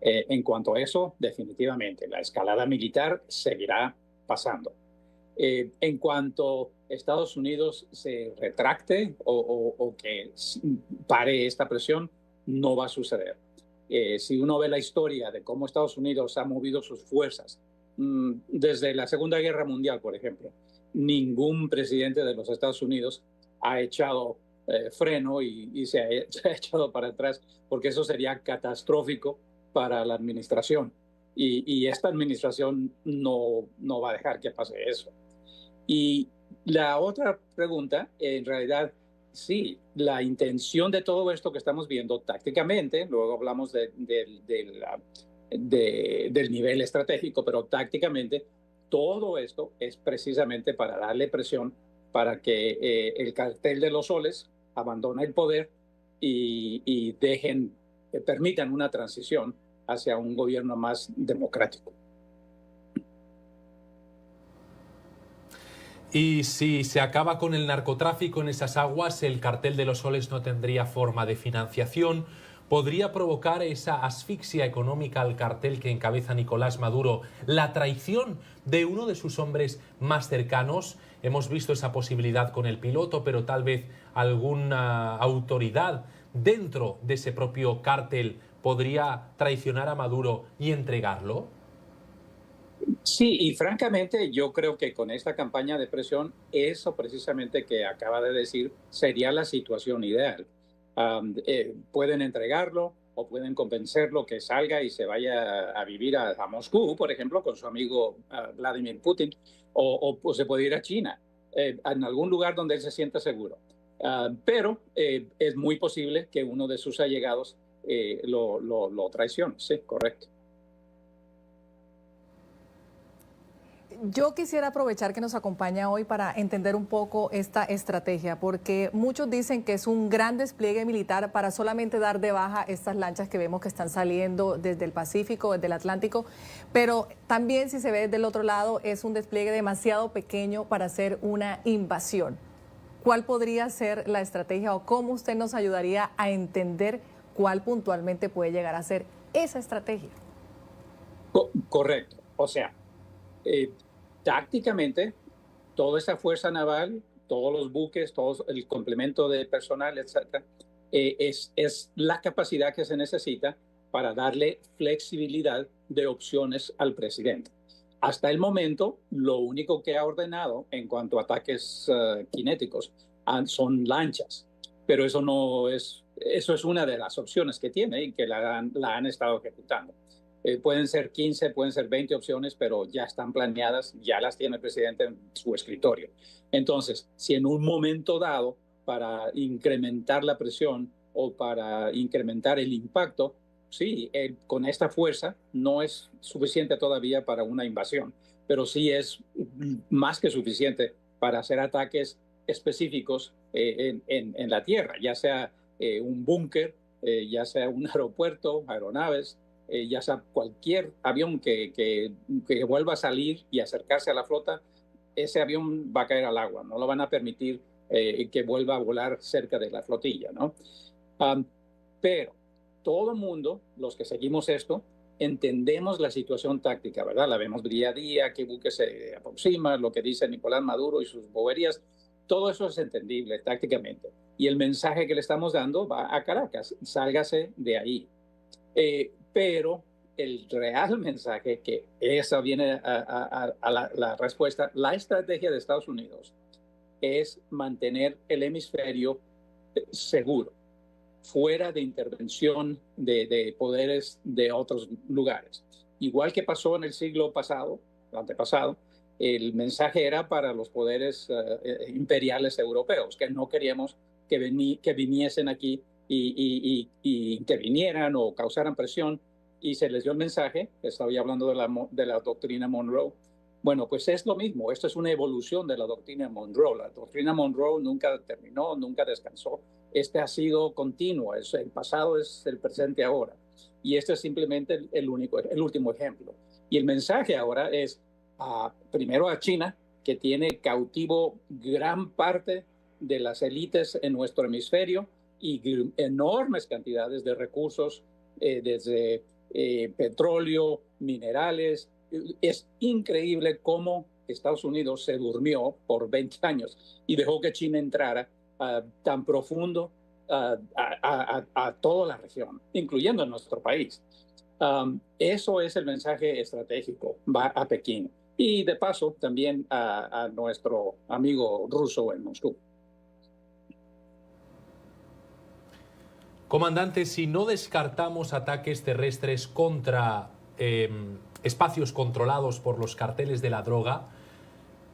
En cuanto a eso, definitivamente, la escalada militar seguirá pasando. En cuanto Estados Unidos se retracte o que pare esta presión, no va a suceder. Si uno ve la historia de cómo Estados Unidos ha movido sus fuerzas desde la Segunda Guerra Mundial, por ejemplo, ningún presidente de los Estados Unidos ha echado freno y se ha echado para atrás, porque eso sería catastrófico para la administración. Y esta administración no va a dejar que pase eso. Y la otra pregunta, en realidad, sí, la intención de todo esto que estamos viendo tácticamente, luego hablamos del nivel estratégico, pero tácticamente todo esto es precisamente para darle presión para que el cartel de los soles abandone el poder y permitan una transición hacia un gobierno más democrático. Y si se acaba con el narcotráfico en esas aguas, el cartel de los soles no tendría forma de financiación. ¿Podría provocar esa asfixia económica al cartel que encabeza Nicolás Maduro la traición de uno de sus hombres más cercanos? Hemos visto esa posibilidad con el piloto, pero tal vez alguna autoridad dentro de ese propio cartel podría traicionar a Maduro y entregarlo. Sí, y francamente yo creo que con esta campaña de presión, eso precisamente que acaba de decir sería la situación ideal. Pueden entregarlo o pueden convencerlo que salga y se vaya a vivir a Moscú, por ejemplo, con su amigo Vladimir Putin, o se puede ir a China, en algún lugar donde él se sienta seguro. Pero es muy posible que uno de sus allegados lo traicione. Sí, correcto. Yo quisiera aprovechar que nos acompaña hoy para entender un poco esta estrategia, porque muchos dicen que es un gran despliegue militar para solamente dar de baja estas lanchas que vemos que están saliendo desde el Pacífico, desde el Atlántico, pero también si se ve desde el otro lado es un despliegue demasiado pequeño para hacer una invasión. ¿Cuál podría ser la estrategia o cómo usted nos ayudaría a entender cuál puntualmente puede llegar a ser esa estrategia? Correcto. O sea, tácticamente, toda esa fuerza naval, todos los buques, todo el complemento de personal, etcétera, es la capacidad que se necesita para darle flexibilidad de opciones al presidente. Hasta el momento, lo único que ha ordenado en cuanto a ataques cinéticos son lanchas, pero eso es una de las opciones que tiene y que la han estado ejecutando. Pueden ser 15, pueden ser 20 opciones, pero ya están planeadas, ya las tiene el presidente en su escritorio. Entonces, si en un momento dado, para incrementar la presión o para incrementar el impacto, sí, con esta fuerza no es suficiente todavía para una invasión, pero sí es más que suficiente para hacer ataques específicos en la tierra, ya sea un búnker, ya sea un aeropuerto, aeronaves, ya sea cualquier avión que vuelva a salir y acercarse a la flota, ese avión va a caer al agua, no lo van a permitir que vuelva a volar cerca de la flotilla, ¿no? Pero todo el mundo, los que seguimos esto, entendemos la situación táctica, ¿verdad? La vemos día a día, qué buque se aproxima, lo que dice Nicolás Maduro y sus boberías, todo eso es entendible tácticamente. Y el mensaje que le estamos dando va a Caracas, sálgase de ahí. Pero el real mensaje, que esa viene a la respuesta, la estrategia de Estados Unidos es mantener el hemisferio seguro, fuera de intervención de poderes de otros lugares. Igual que pasó en el siglo pasado, antepasado, el mensaje era para los poderes imperiales europeos, que no queríamos que viniesen aquí y intervinieran o causaran presión, y se les dio el mensaje, estaba hablando de la doctrina Monroe. Bueno, pues es lo mismo, esto es una evolución de la doctrina Monroe. La doctrina Monroe nunca terminó, nunca descansó. Este ha sido continuo, el pasado es el presente ahora. Y este es simplemente el último ejemplo. Y el mensaje ahora es, primero a China, que tiene cautivo gran parte de las élites en nuestro hemisferio y enormes cantidades de recursos, desde petróleo, minerales. Es increíble cómo Estados Unidos se durmió por 20 años y dejó que China entrara tan profundo a toda la región, incluyendo en nuestro país. Eso es el mensaje estratégico, va a Pekín. Y de paso también a nuestro amigo ruso en Moscú. Comandante, si no descartamos ataques terrestres contra espacios controlados por los carteles de la droga,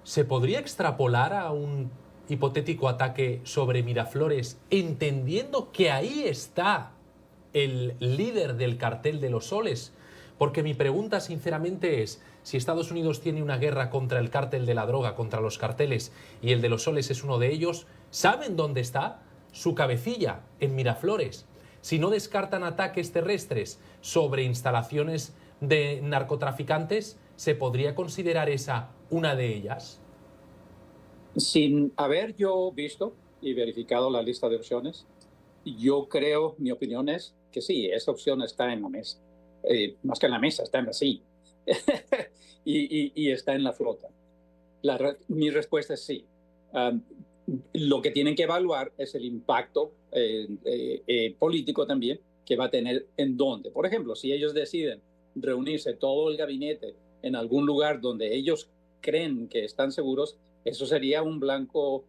¿se podría extrapolar a un hipotético ataque sobre Miraflores, entendiendo que ahí está el líder del cartel de los soles? Porque mi pregunta sinceramente es, si Estados Unidos tiene una guerra contra el cártel de la droga, contra los carteles, y el de los soles es uno de ellos, ¿saben dónde está su cabecilla? En Miraflores. Si no descartan ataques terrestres sobre instalaciones de narcotraficantes, ¿se podría considerar esa una de ellas? Sin haber yo visto y verificado la lista de opciones, yo creo, mi opinión es que sí, esa opción está en la mesa. Más que en la mesa, está en la silla. y está en la flota. Mi respuesta es sí. Lo que tienen que evaluar es el impacto político también que va a tener en dónde. Por ejemplo, si ellos deciden reunirse todo el gabinete en algún lugar donde ellos creen que están seguros, eso sería un blanco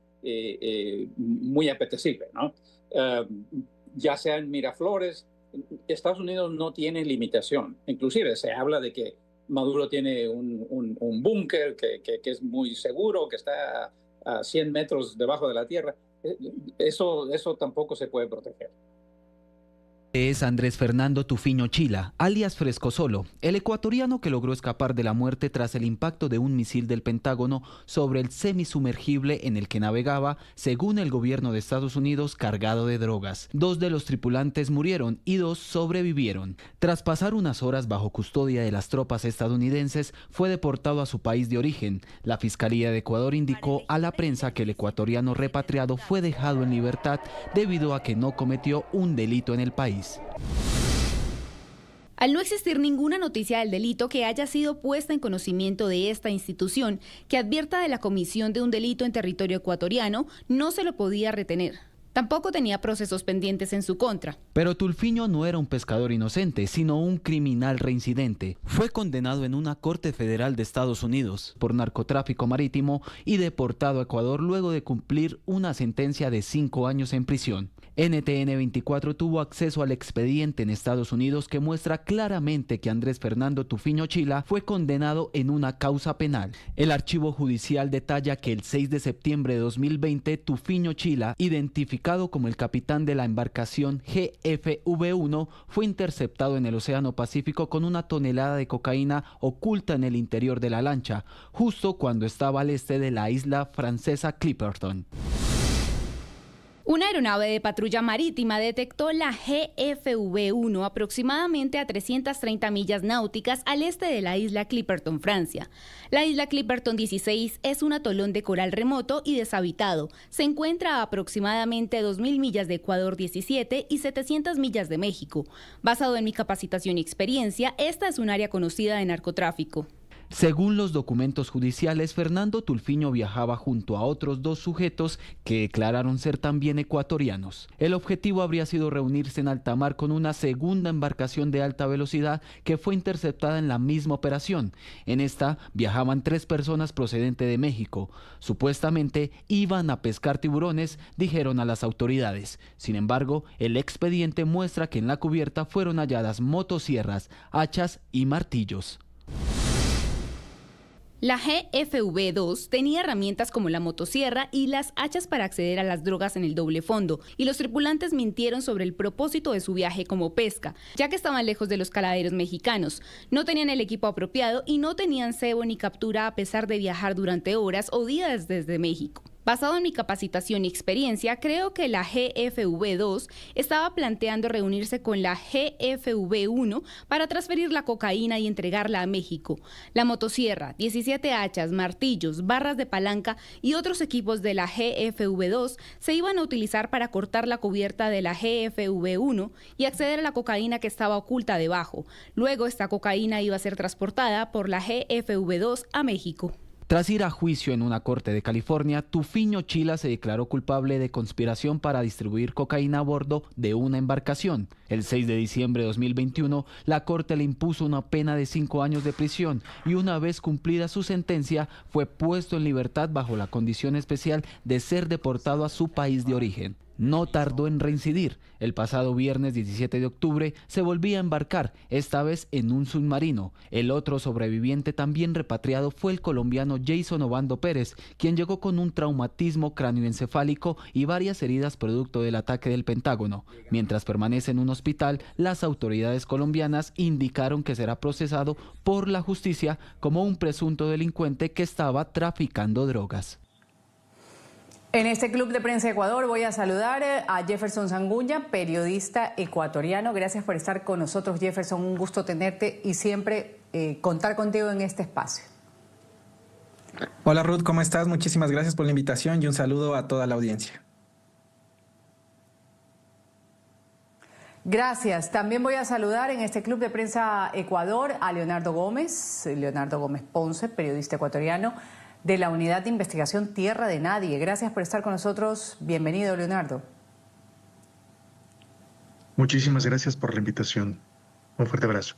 muy apetecible, ¿no? Ya sea en Miraflores, Estados Unidos no tiene limitación. Inclusive se habla de que Maduro tiene un búnker que es muy seguro, que está a 100 metros debajo de la tierra. Eso tampoco se puede proteger. Es Andrés Fernando Tufiño Chila, alias Frescosolo, el ecuatoriano que logró escapar de la muerte tras el impacto de un misil del Pentágono sobre el semisumergible en el que navegaba, según el gobierno de Estados Unidos, cargado de drogas. 2 de los tripulantes murieron y 2 sobrevivieron. Tras pasar unas horas bajo custodia de las tropas estadounidenses, fue deportado a su país de origen. La Fiscalía de Ecuador indicó a la prensa que el ecuatoriano repatriado fue dejado en libertad debido a que no cometió un delito en el país. Al no existir ninguna noticia del delito que haya sido puesta en conocimiento de esta institución que advierta de la comisión de un delito en territorio ecuatoriano, no se lo podía retener. Tampoco tenía procesos pendientes en su contra. Pero Tulfiño no era un pescador inocente, sino un criminal reincidente. Fue condenado en una corte federal de Estados Unidos por narcotráfico marítimo y deportado a Ecuador luego de cumplir una sentencia de 5 años en prisión. NTN 24 tuvo acceso al expediente en Estados Unidos que muestra claramente que Andrés Fernando Tufiño Chila fue condenado en una causa penal. El archivo judicial detalla que el 6 de septiembre de 2020, Tufiño Chila, identificado como el capitán de la embarcación GFV-1, fue interceptado en el Océano Pacífico con 1 tonelada de cocaína oculta en el interior de la lancha, justo cuando estaba al este de la isla francesa Clipperton. Una aeronave de patrulla marítima detectó la GFV-1 aproximadamente a 330 millas náuticas al este de la isla Clipperton, Francia. La isla Clipperton 16 es un atolón de coral remoto y deshabitado. Se encuentra a aproximadamente 2.000 millas de Ecuador 17 y 700 millas de México. Basado en mi capacitación y experiencia, esta es un área conocida de narcotráfico. Según los documentos judiciales, Fernando Tulfiño viajaba junto a otros 2 sujetos que declararon ser también ecuatorianos. El objetivo habría sido reunirse en alta mar con una segunda embarcación de alta velocidad que fue interceptada en la misma operación. En esta viajaban 3 personas procedentes de México. Supuestamente iban a pescar tiburones, dijeron a las autoridades. Sin embargo, el expediente muestra que en la cubierta fueron halladas motosierras, hachas y martillos. La GFV-2 tenía herramientas como la motosierra y las hachas para acceder a las drogas en el doble fondo, y los tripulantes mintieron sobre el propósito de su viaje como pesca, ya que estaban lejos de los caladeros mexicanos. No tenían el equipo apropiado y no tenían cebo ni captura a pesar de viajar durante horas o días desde México. Basado en mi capacitación y experiencia, creo que la GFV-2 estaba planteando reunirse con la GFV-1 para transferir la cocaína y entregarla a México. La motosierra, 17 hachas, martillos, barras de palanca y otros equipos de la GFV-2 se iban a utilizar para cortar la cubierta de la GFV-1 y acceder a la cocaína que estaba oculta debajo. Luego, esta cocaína iba a ser transportada por la GFV-2 a México. Tras ir a juicio en una corte de California, Tufiño Chila se declaró culpable de conspiración para distribuir cocaína a bordo de una embarcación. El 6 de diciembre de 2021, la corte le impuso una pena de 5 años de prisión y una vez cumplida su sentencia, fue puesto en libertad bajo la condición especial de ser deportado a su país de origen. No tardó en reincidir. El pasado viernes 17 de octubre se volvía a embarcar, esta vez en un submarino. El otro sobreviviente también repatriado fue el colombiano Jason Obando Pérez, quien llegó con un traumatismo cráneoencefálico y varias heridas producto del ataque del Pentágono. Mientras permanece en un hospital, las autoridades colombianas indicaron que será procesado por la justicia como un presunto delincuente que estaba traficando drogas. En este Club de Prensa Ecuador voy a saludar a Jefferson Sanguña, periodista ecuatoriano. Gracias por estar con nosotros, Jefferson. Un gusto tenerte y siempre contar contigo en este espacio. Hola Ruth, ¿cómo estás? Muchísimas gracias por la invitación y un saludo a toda la audiencia. Gracias. También voy a saludar en este Club de Prensa Ecuador a Leonardo Gómez Ponce, periodista ecuatoriano de la Unidad de Investigación Tierra de Nadie. Gracias por estar con nosotros. Bienvenido, Leonardo. Muchísimas gracias por la invitación. Un fuerte abrazo.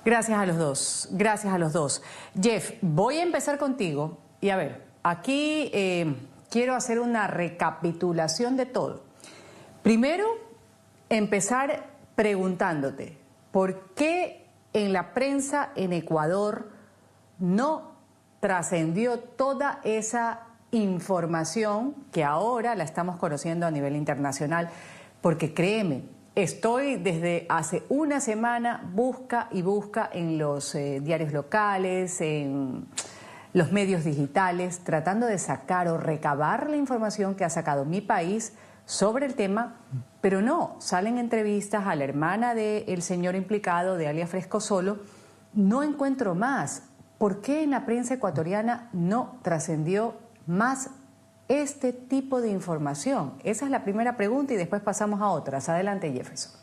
Gracias a los dos. Gracias a los dos. Jeff, voy a empezar contigo. Y a ver, aquí quiero hacer una recapitulación de todo. Primero, empezar preguntándote, ¿por qué en la prensa en Ecuador no trascendió toda esa información que ahora la estamos conociendo a nivel internacional? porque créeme, estoy desde hace una semana busca y busca en los diarios locales, en los medios digitales, tratando de sacar o recabar la información que ha sacado Mi País sobre el tema, pero no, salen entrevistas a la hermana del señor implicado, de alias Frescosolo. No encuentro más. ¿Por qué en la prensa ecuatoriana no trascendió más este tipo de información? Esa es la primera pregunta y después pasamos a otras. Adelante, Jefferson.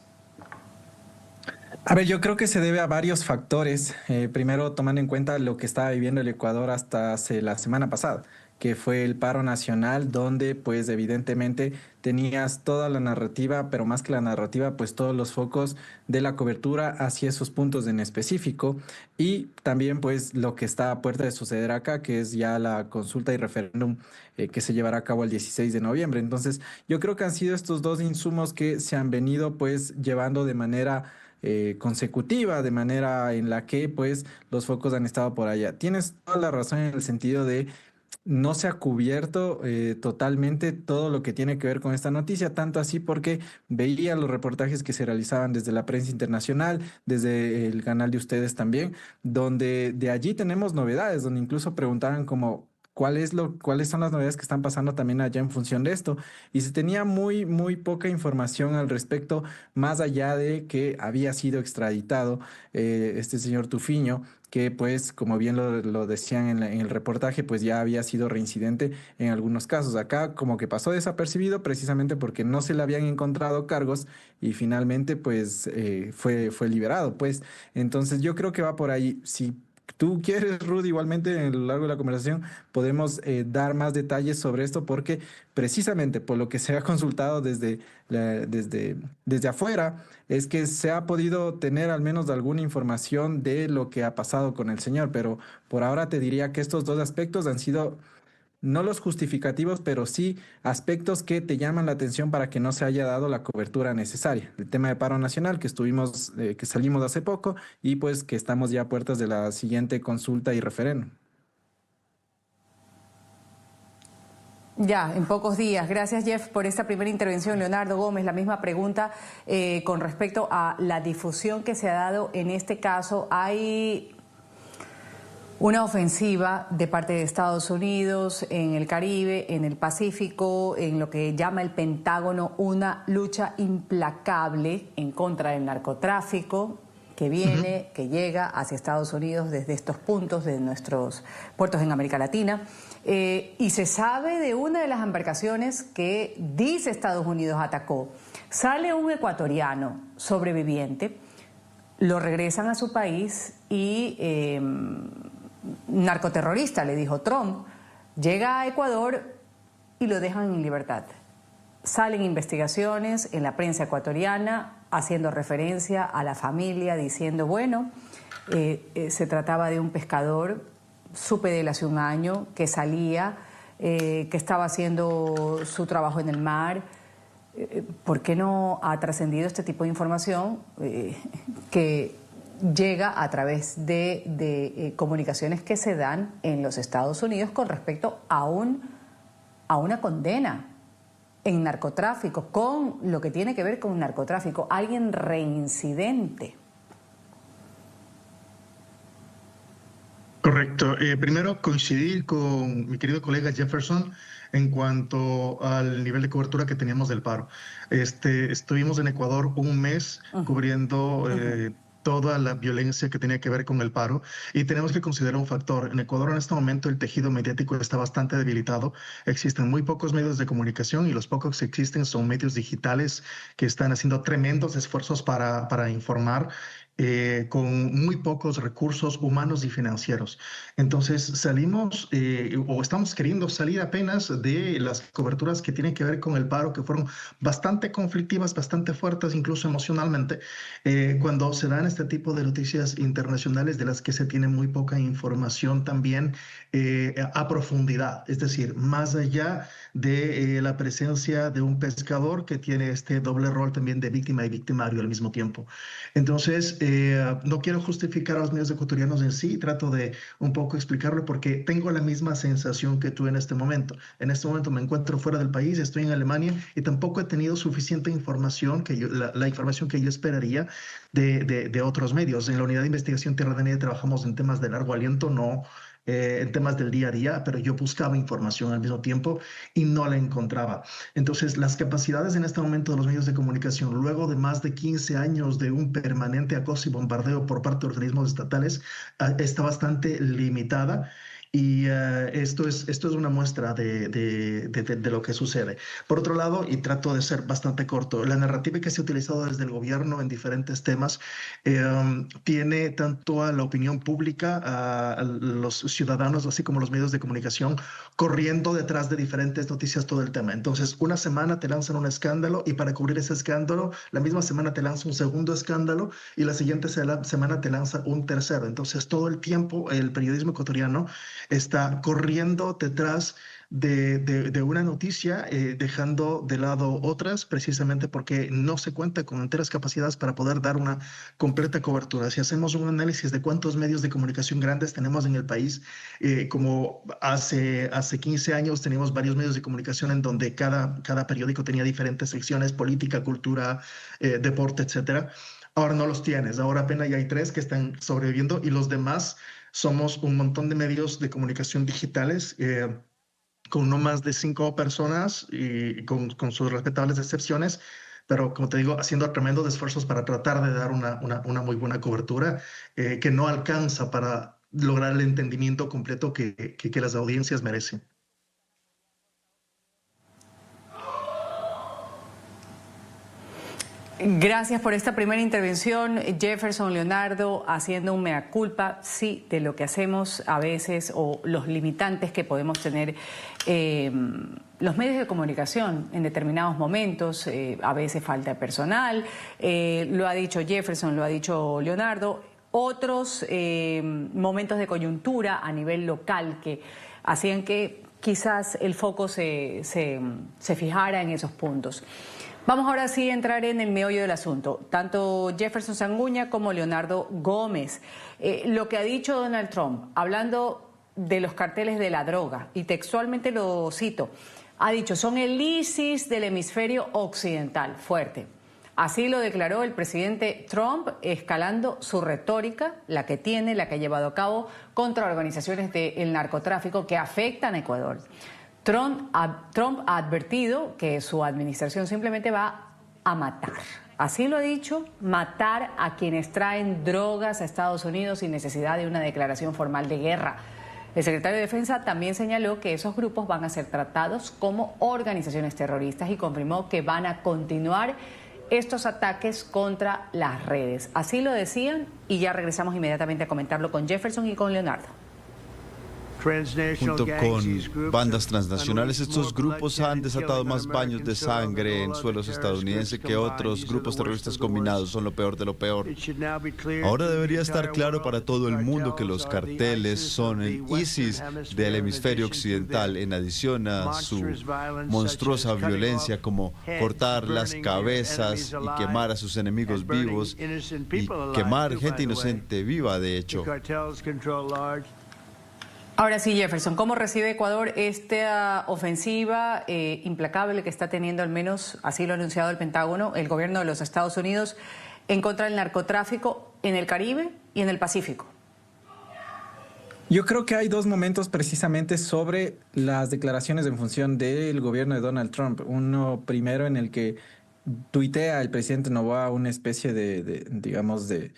A ver, yo creo que se debe a varios factores. Primero, tomando en cuenta lo que estaba viviendo el Ecuador hasta hace la semana pasada, que fue el paro nacional, donde pues evidentemente tenías toda la narrativa, pero más que la narrativa, pues todos los focos de la cobertura hacia esos puntos en específico, y también pues lo que está a puerta de suceder acá, que es ya la consulta y referéndum que se llevará a cabo el 16 de noviembre. Entonces, yo creo que han sido estos dos insumos que se han venido pues llevando de manera consecutiva, de manera en la que pues los focos han estado por allá. Tienes toda la razón en el sentido de no se ha cubierto totalmente todo lo que tiene que ver con esta noticia, tanto así porque veía los reportajes que se realizaban desde la prensa internacional, desde el canal de ustedes también, donde de allí tenemos novedades, donde incluso preguntaban como cuáles son las novedades que están pasando también allá en función de esto. Y se tenía muy poca información al respecto, más allá de que había sido extraditado este señor Tufiño, que pues, como bien lo decían en el reportaje, pues ya había sido reincidente en algunos casos. Acá como que pasó desapercibido precisamente porque no se le habían encontrado cargos y finalmente pues fue liberado. Pues entonces yo creo que va por ahí. Si tú quieres, Ruth, igualmente a lo largo de la conversación podemos dar más detalles sobre esto, porque precisamente por lo que se ha consultado desde afuera es que se ha podido tener al menos alguna información de lo que ha pasado con el señor, pero por ahora te diría que estos dos aspectos han sido no los justificativos, pero sí aspectos que te llaman la atención para que no se haya dado la cobertura necesaria. El tema de paro nacional que salimos hace poco y pues que estamos ya a puertas de la siguiente consulta y referéndum. Ya, en pocos días. Gracias, Jeff, por esta primera intervención. Leonardo Gómez, la misma pregunta con respecto a la difusión que se ha dado en este caso. Hay una ofensiva de parte de Estados Unidos en el Caribe, en el Pacífico, en lo que llama el Pentágono, una lucha implacable en contra del narcotráfico que viene, que llega hacia Estados Unidos desde estos puntos de nuestros puertos en América Latina. Y se sabe de una de las embarcaciones que dice Estados Unidos atacó. Sale un ecuatoriano sobreviviente, lo regresan a su país y narcoterrorista, le dijo Trump, llega a Ecuador y lo dejan en libertad. Salen investigaciones en la prensa ecuatoriana haciendo referencia a la familia, diciendo, bueno, se trataba de un pescador, supe de él hace un año, que salía, que estaba haciendo su trabajo en el mar. ¿Por qué no ha trascendido este tipo de información que llega a través de comunicaciones que se dan en los Estados Unidos con respecto a una condena en narcotráfico, con lo que tiene que ver con narcotráfico, alguien reincidente? Correcto. Primero, coincidir con mi querido colega Jefferson en cuanto al nivel de cobertura que teníamos del paro. Estuvimos en Ecuador un mes cubriendo toda la violencia que tenía que ver con el paro, y tenemos que considerar un factor. En Ecuador en este momento el tejido mediático está bastante debilitado, existen muy pocos medios de comunicación y los pocos que existen son medios digitales que están haciendo tremendos esfuerzos para informar, con muy pocos recursos humanos y financieros. Entonces salimos o estamos queriendo salir apenas de las coberturas que tienen que ver con el paro, que fueron bastante conflictivas, bastante fuertes, incluso emocionalmente, cuando se dan este tipo de noticias internacionales de las que se tiene muy poca información también a profundidad, es decir, más allá de la presencia de un pescador que tiene este doble rol también de víctima y victimario al mismo tiempo. Entonces, No quiero justificar a los medios ecuatorianos en sí, trato de un poco explicarlo porque tengo la misma sensación que tú en este momento. En este momento me encuentro fuera del país, estoy en Alemania y tampoco he tenido suficiente información, la información que yo esperaría de otros medios. En la unidad de investigación Tierra de Nadie trabajamos en temas de largo aliento, no en temas del día a día, pero yo buscaba información al mismo tiempo y no la encontraba. Entonces, las capacidades en este momento de los medios de comunicación, luego de más de 15 años de un permanente acoso y bombardeo por parte de organismos estatales, está bastante limitada. Y esto es una muestra de lo que sucede. Por otro lado, y trato de ser bastante corto, la narrativa que se ha utilizado desde el gobierno en diferentes temas tiene tanto a la opinión pública, a los ciudadanos, así como los medios de comunicación, corriendo detrás de diferentes noticias todo el tema. Entonces, una semana te lanzan un escándalo y para cubrir ese escándalo, la misma semana te lanza un segundo escándalo y la siguiente semana te lanza un tercero. Entonces, todo el tiempo el periodismo ecuatoriano está corriendo detrás de una noticia, dejando de lado otras, precisamente porque no se cuenta con enteras capacidades para poder dar una completa cobertura. Si hacemos un análisis de cuántos medios de comunicación grandes tenemos en el país, como hace 15 años teníamos varios medios de comunicación en donde cada periódico tenía diferentes secciones: política, cultura, deporte, etcétera. Ahora no los tienes, ahora apenas ya hay 3 que están sobreviviendo y los demás somos un montón de medios de comunicación digitales con no más de 5 personas y con sus respetables excepciones, pero como te digo, haciendo tremendos esfuerzos para tratar de dar una muy buena cobertura que no alcanza para lograr el entendimiento completo que las audiencias merecen. Gracias por esta primera intervención, Jefferson, Leonardo, haciendo un mea culpa, sí, de lo que hacemos a veces o los limitantes que podemos tener los medios de comunicación en determinados momentos, a veces falta de personal, lo ha dicho Jefferson, lo ha dicho Leonardo, otros momentos de coyuntura a nivel local que hacían que quizás el foco se fijara en esos puntos. Vamos ahora sí a entrar en el meollo del asunto. Tanto Jefferson Sanguña como Leonardo Gómez. Lo que ha dicho Donald Trump, hablando de los carteles de la droga, y textualmente lo cito, ha dicho: son el ISIS del hemisferio occidental. Fuerte. Así lo declaró el presidente Trump, escalando su retórica, la que ha llevado a cabo contra organizaciones del narcotráfico que afectan a Ecuador. Trump ha advertido que su administración simplemente va a matar. Así lo ha dicho, matar a quienes traen drogas a Estados Unidos sin necesidad de una declaración formal de guerra. El secretario de Defensa también señaló que esos grupos van a ser tratados como organizaciones terroristas y confirmó que van a continuar estos ataques contra las redes. Así lo decían y ya regresamos inmediatamente a comentarlo con Jefferson y con Leonardo. Junto con bandas transnacionales, estos grupos han desatado más baños de sangre en suelos estadounidenses que otros grupos terroristas combinados. Son lo peor de lo peor. Ahora debería estar claro para todo el mundo que los carteles son el ISIS del hemisferio occidental, en adición a su monstruosa violencia como cortar las cabezas y quemar a sus enemigos vivos y quemar gente inocente viva, de hecho. Ahora sí, Jefferson, ¿cómo recibe Ecuador esta ofensiva implacable que está teniendo, al menos así lo ha anunciado el Pentágono, el gobierno de los Estados Unidos, en contra del narcotráfico en el Caribe y en el Pacífico? Yo creo que hay 2 momentos precisamente sobre las declaraciones en función del gobierno de Donald Trump. Uno primero en el que tuitea el presidente Noboa una especie digamos, de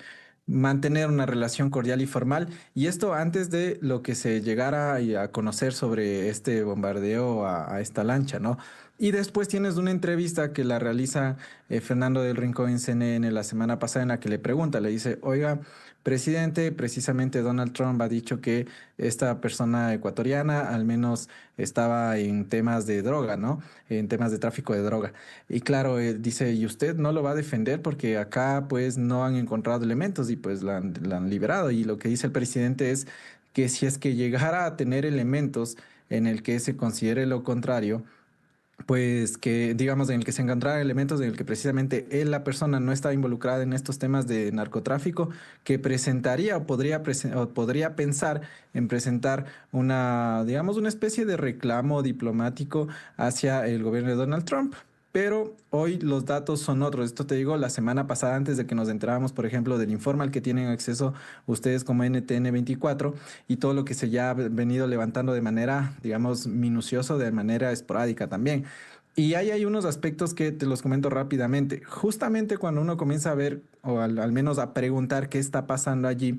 mantener una relación cordial y formal, y esto antes de lo que se llegara a conocer sobre este bombardeo a esta lancha, ¿no? Y después tienes una entrevista que la realiza Fernando del Rincón en CNN la semana pasada, en la que le pregunta, le dice: oiga, presidente, precisamente Donald Trump ha dicho que esta persona ecuatoriana al menos estaba en temas de droga, ¿no? En temas de tráfico de droga. Y claro, dice: ¿y usted no lo va a defender? Porque acá pues no han encontrado elementos y pues la han liberado. Y lo que dice el presidente es que si es que llegara a tener elementos en el que se considere lo contrario, pues que digamos en el que se encontraran elementos en el que precisamente la persona no estaba involucrada en estos temas de narcotráfico, que presentaría o podría pensar en presentar una, digamos, una especie de reclamo diplomático hacia el gobierno de Donald Trump. Pero hoy los datos son otros. Esto te digo, la semana pasada, antes de que nos enteráramos, por ejemplo, del informe al que tienen acceso ustedes como NTN 24 y todo lo que se ya ha venido levantando de manera, digamos, minuciosa, de manera esporádica también. Y hay unos aspectos que te los comento rápidamente. Justamente cuando uno comienza a ver, o al menos a preguntar qué está pasando allí,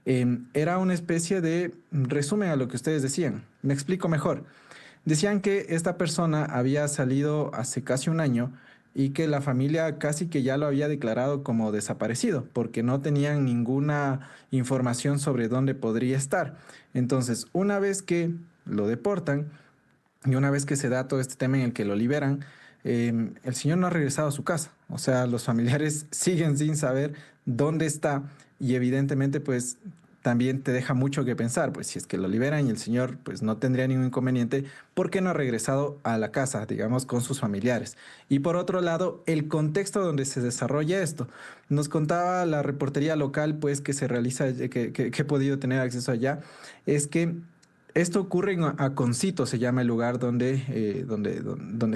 era una especie de resumen a lo que ustedes decían. Me explico mejor. Decían que esta persona había salido hace casi un año y que la familia casi que ya lo había declarado como desaparecido porque no tenían ninguna información sobre dónde podría estar. Entonces, una vez que lo deportan y una vez que se da todo este tema en el que lo liberan, el señor no ha regresado a su casa. O sea, los familiares siguen sin saber dónde está y evidentemente pues también te deja mucho que pensar, pues si es que lo liberan y el señor pues no tendría ningún inconveniente, ¿por qué no ha regresado a la casa, digamos, con sus familiares? Y por otro lado, el contexto donde se desarrolla esto. Nos contaba la reportería local, pues que se realiza, que he podido tener acceso allá, es que esto ocurre en Aconcito, se llama el lugar donde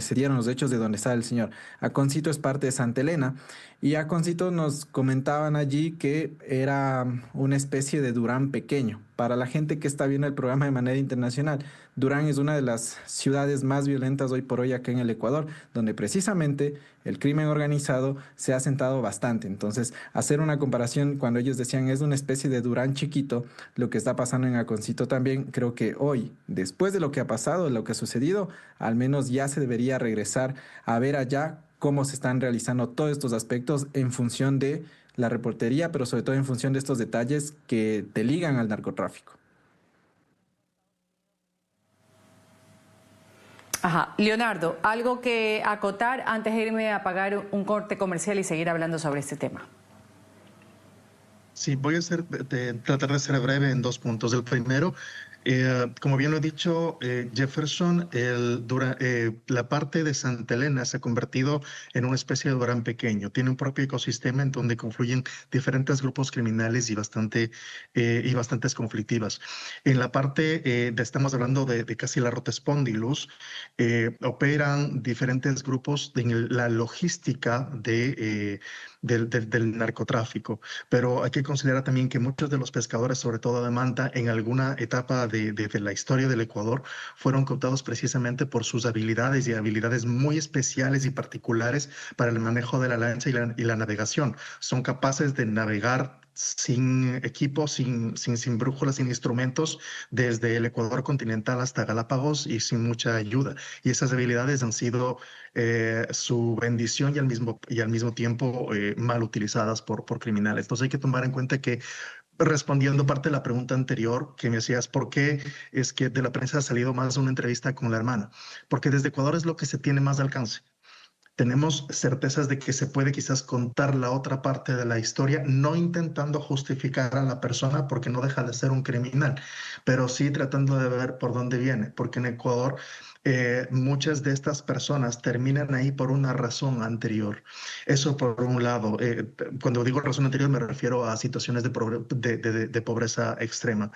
se dieron los hechos de donde está el señor. Aconcito es parte de Santa Elena y Aconcito nos comentaban allí que era una especie de Durán pequeño. Para la gente que está viendo el programa de manera internacional, Durán es una de las ciudades más violentas hoy por hoy acá en el Ecuador, donde precisamente el crimen organizado se ha asentado bastante. Entonces, hacer una comparación cuando ellos decían es una especie de Durán chiquito, lo que está pasando en Aconcito también, creo que hoy, después de lo que ha pasado, de lo que ha sucedido, al menos ya se debería regresar a ver allá cómo se están realizando todos estos aspectos en función de la reportería, pero sobre todo en función de estos detalles que te ligan al narcotráfico. Ajá. Leonardo, algo que acotar antes de irme a pagar un corte comercial y seguir hablando sobre este tema. Sí, voy a tratar de ser breve en 2 puntos. El primero, como bien lo he dicho, Jefferson, la parte de Santa Elena se ha convertido en una especie de Durán pequeño. Tiene un propio ecosistema en donde confluyen diferentes grupos criminales y bastantes conflictivas. En la parte, estamos hablando de casi la Ruta Spondylus, operan diferentes grupos en la logística del narcotráfico. Pero hay que considerar también que muchos de los pescadores, sobre todo de manta, en alguna etapa de la historia del Ecuador, fueron cooptados precisamente por sus habilidades y habilidades muy especiales y particulares para el manejo de la lancha y la navegación. Son capaces de navegar sin equipo, sin brújulas, sin instrumentos, desde el Ecuador continental hasta Galápagos y sin mucha ayuda. Y esas habilidades han sido su bendición y al mismo tiempo mal utilizadas por criminales. Entonces hay que tomar en cuenta que, respondiendo parte de la pregunta anterior que me hacías, ¿por qué es que de la prensa ha salido más una entrevista con la hermana? Porque desde Ecuador es lo que se tiene más alcance. Tenemos certezas de que se puede quizás contar la otra parte de la historia, no intentando justificar a la persona porque no deja de ser un criminal, pero sí tratando de ver por dónde viene, porque en Ecuador muchas de estas personas terminan ahí por una razón anterior. Eso por un lado. Cuando digo razón anterior me refiero a situaciones de pobreza extrema.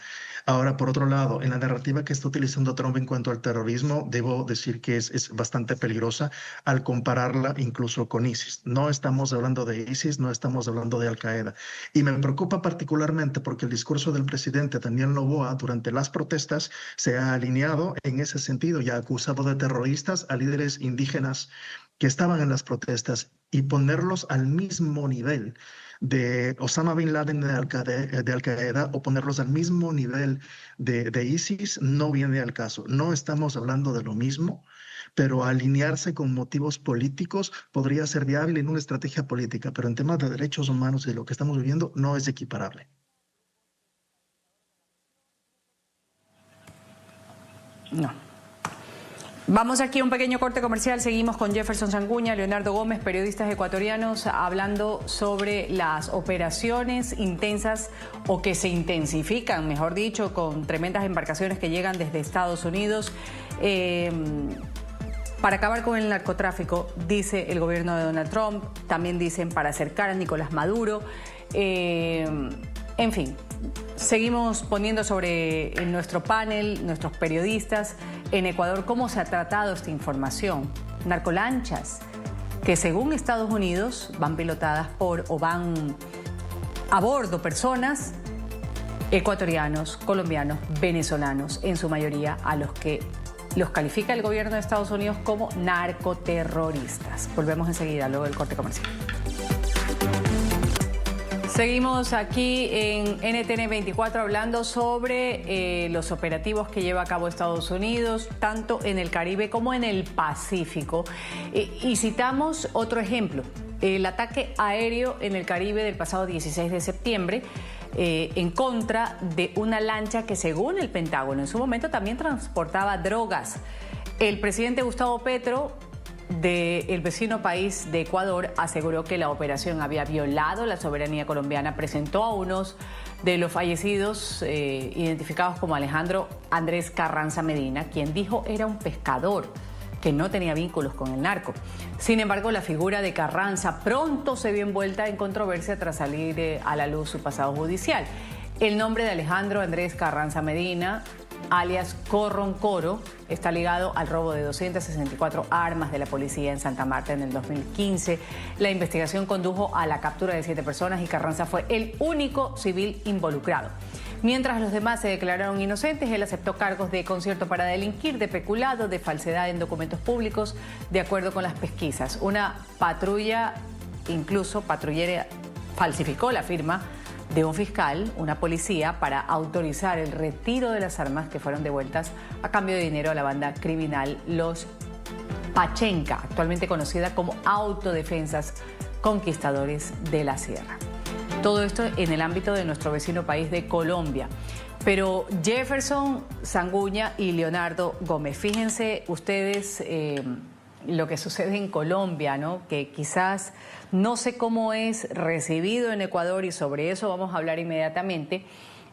Ahora, por otro lado, en la narrativa que está utilizando Trump en cuanto al terrorismo, debo decir que es bastante peligrosa al compararla incluso con ISIS. No estamos hablando de ISIS, no estamos hablando de Al-Qaeda. Y me preocupa particularmente porque el discurso del presidente Daniel Noboa durante las protestas se ha alineado en ese sentido y ha acusado de terroristas a líderes indígenas que estaban en las protestas y ponerlos al mismo nivel de Osama Bin Laden de Al-Qaeda o ponerlos al mismo nivel de ISIS no viene al caso. No estamos hablando de lo mismo, pero alinearse con motivos políticos podría ser viable en una estrategia política, pero en temas de derechos humanos y de lo que estamos viviendo no es equiparable. No. Vamos aquí a un pequeño corte comercial. Seguimos con Jefferson Sanguña, Leonardo Gómez, periodistas ecuatorianos, hablando sobre las operaciones intensas o que se intensifican, mejor dicho, con tremendas embarcaciones que llegan desde Estados Unidos. para acabar con el narcotráfico, dice el gobierno de Donald Trump, también dicen para acercar a Nicolás Maduro. En fin, seguimos poniendo en nuestro panel, nuestros periodistas en Ecuador, cómo se ha tratado esta información. Narcolanchas que según Estados Unidos van pilotadas van a bordo personas ecuatorianos, colombianos, venezolanos, en su mayoría a los que los califica el gobierno de Estados Unidos como narcoterroristas. Volvemos enseguida, luego del corte comercial. Seguimos aquí en NTN 24 hablando sobre los operativos que lleva a cabo Estados Unidos, tanto en el Caribe como en el Pacífico. Y citamos otro ejemplo, el ataque aéreo en el Caribe del pasado 16 de septiembre en contra de una lancha que, según el Pentágono, en su momento también transportaba drogas. El presidente Gustavo Petro, del vecino país de Ecuador, aseguró que la operación había violado la soberanía colombiana. Presentó a unos de los fallecidos identificados como Alejandro Andrés Carranza Medina, quien dijo era un pescador que no tenía vínculos con el narco. Sin embargo, la figura de Carranza pronto se vio envuelta en controversia tras salir a la luz su pasado judicial. El nombre de Alejandro Andrés Carranza Medina, alias Corroncoro, está ligado al robo de 264 armas de la policía en Santa Marta en el 2015. La investigación condujo a la captura de 7 personas y Carranza fue el único civil involucrado. Mientras los demás se declararon inocentes, él aceptó cargos de concierto para delinquir, de peculado, de falsedad en documentos públicos, de acuerdo con las pesquisas. Una patrullera, falsificó la firma de un fiscal, una policía, para autorizar el retiro de las armas que fueron devueltas a cambio de dinero a la banda criminal Los Pachenca, actualmente conocida como Autodefensas Conquistadores de la Sierra. Todo esto en el ámbito de nuestro vecino país de Colombia. Pero Jefferson Sanguña y Leonardo Gómez, fíjense ustedes lo que sucede en Colombia, ¿no? Que quizás no sé cómo es recibido en Ecuador, y sobre eso vamos a hablar inmediatamente.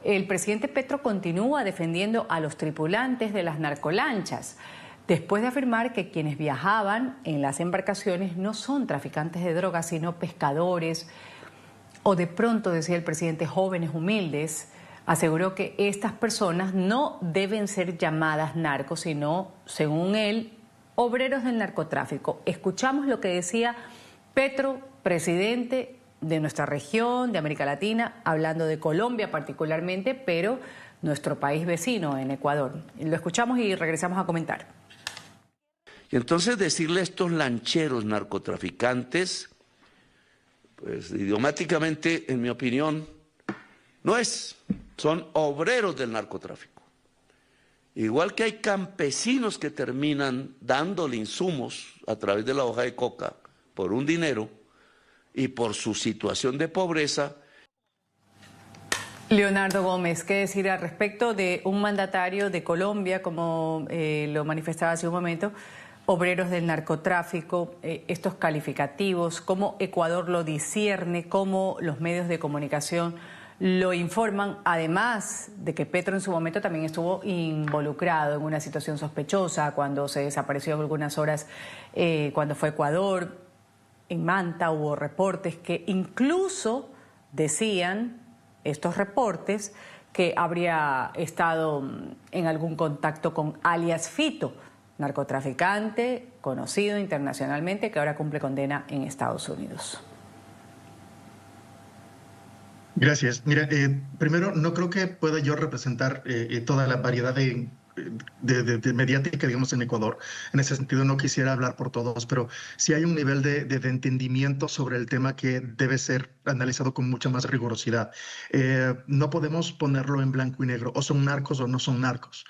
El presidente Petro continúa defendiendo a los tripulantes de las narcolanchas, después de afirmar que quienes viajaban en las embarcaciones no son traficantes de drogas, sino pescadores, o de pronto, decía el presidente, jóvenes humildes. Aseguró que estas personas no deben ser llamadas narcos, sino, según él, obreros del narcotráfico. Escuchamos lo que decía Petro, presidente de nuestra región, de América Latina, hablando de Colombia particularmente, pero nuestro país vecino en Ecuador. Lo escuchamos y regresamos a comentar. Y entonces decirle a estos lancheros narcotraficantes, pues idiomáticamente, en mi opinión, son obreros del narcotráfico. Igual que hay campesinos que terminan dándole insumos a través de la hoja de coca por un dinero y por su situación de pobreza. Leonardo Gómez, ¿qué decir al respecto de un mandatario de Colombia, como lo manifestaba hace un momento, obreros del narcotráfico, estos calificativos, cómo Ecuador lo discierne, cómo los medios de comunicación lo informan, además de que Petro en su momento también estuvo involucrado en una situación sospechosa cuando se desapareció algunas horas, cuando fue a Ecuador, en Manta hubo reportes que incluso decían, estos reportes, que habría estado en algún contacto con alias Fito, narcotraficante conocido internacionalmente que ahora cumple condena en Estados Unidos. Gracias. Mira, primero, no creo que pueda yo representar toda la variedad de mediática, digamos, en Ecuador. En ese sentido, no quisiera hablar por todos, pero sí hay un nivel de entendimiento sobre el tema que debe ser analizado con mucha más rigurosidad. No podemos ponerlo en blanco y negro, o son narcos o no son narcos.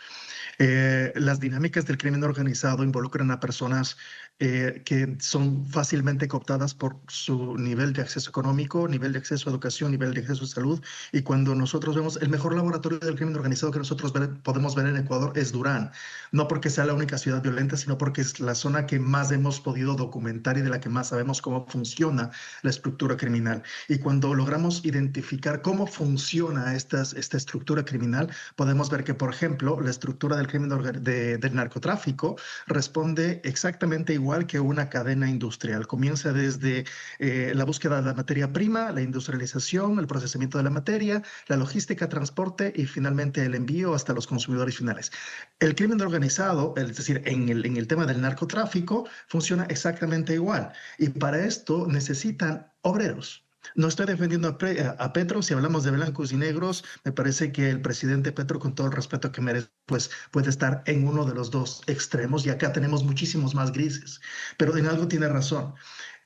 Las dinámicas del crimen organizado involucran a personas que son fácilmente cooptadas por su nivel de acceso económico, nivel de acceso a educación, nivel de acceso a salud. Y cuando nosotros vemos el mejor laboratorio del crimen organizado que nosotros podemos ver en Ecuador es Durán, no porque sea la única ciudad violenta, sino porque es la zona que más hemos podido documentar y de la que más sabemos cómo funciona la estructura criminal. Y cuando logramos identificar cómo funciona esta estructura criminal, podemos ver que, por ejemplo, la estructura de del crimen del narcotráfico responde exactamente igual que una cadena industrial. Comienza desde la búsqueda de la materia prima, la industrialización, el procesamiento de la materia, la logística, transporte y finalmente el envío hasta los consumidores finales. El crimen organizado, es decir, en el tema del narcotráfico, funciona exactamente igual. Y para esto necesitan obreros. No estoy defendiendo a Petro. Si hablamos de blancos y negros, me parece que el presidente Petro, con todo el respeto que merece, pues puede estar en uno de los dos extremos, y acá tenemos muchísimos más grises. Pero en algo tiene razón.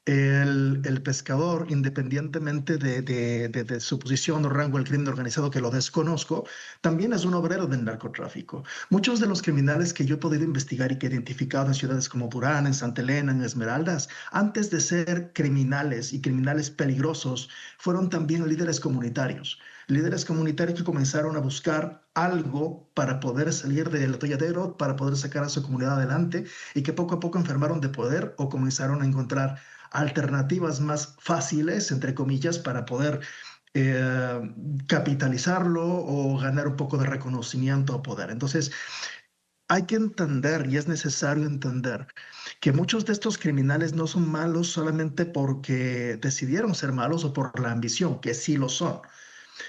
El pescador, independientemente de su posición o rango del crimen organizado, que lo desconozco, también es un obrero del narcotráfico. Muchos de los criminales que yo he podido investigar y que he identificado en ciudades como Burán, en Santa Elena, en Esmeraldas, antes de ser criminales y criminales peligrosos, fueron también líderes comunitarios. Líderes comunitarios que comenzaron a buscar algo para poder salir del atolladero, para poder sacar a su comunidad adelante, y que poco a poco enfermaron de poder o comenzaron a encontrar alternativas más fáciles, entre comillas, para poder capitalizarlo o ganar un poco de reconocimiento o poder. Entonces, hay que entender, y es necesario entender, que muchos de estos criminales no son malos solamente porque decidieron ser malos o por la ambición, que sí lo son.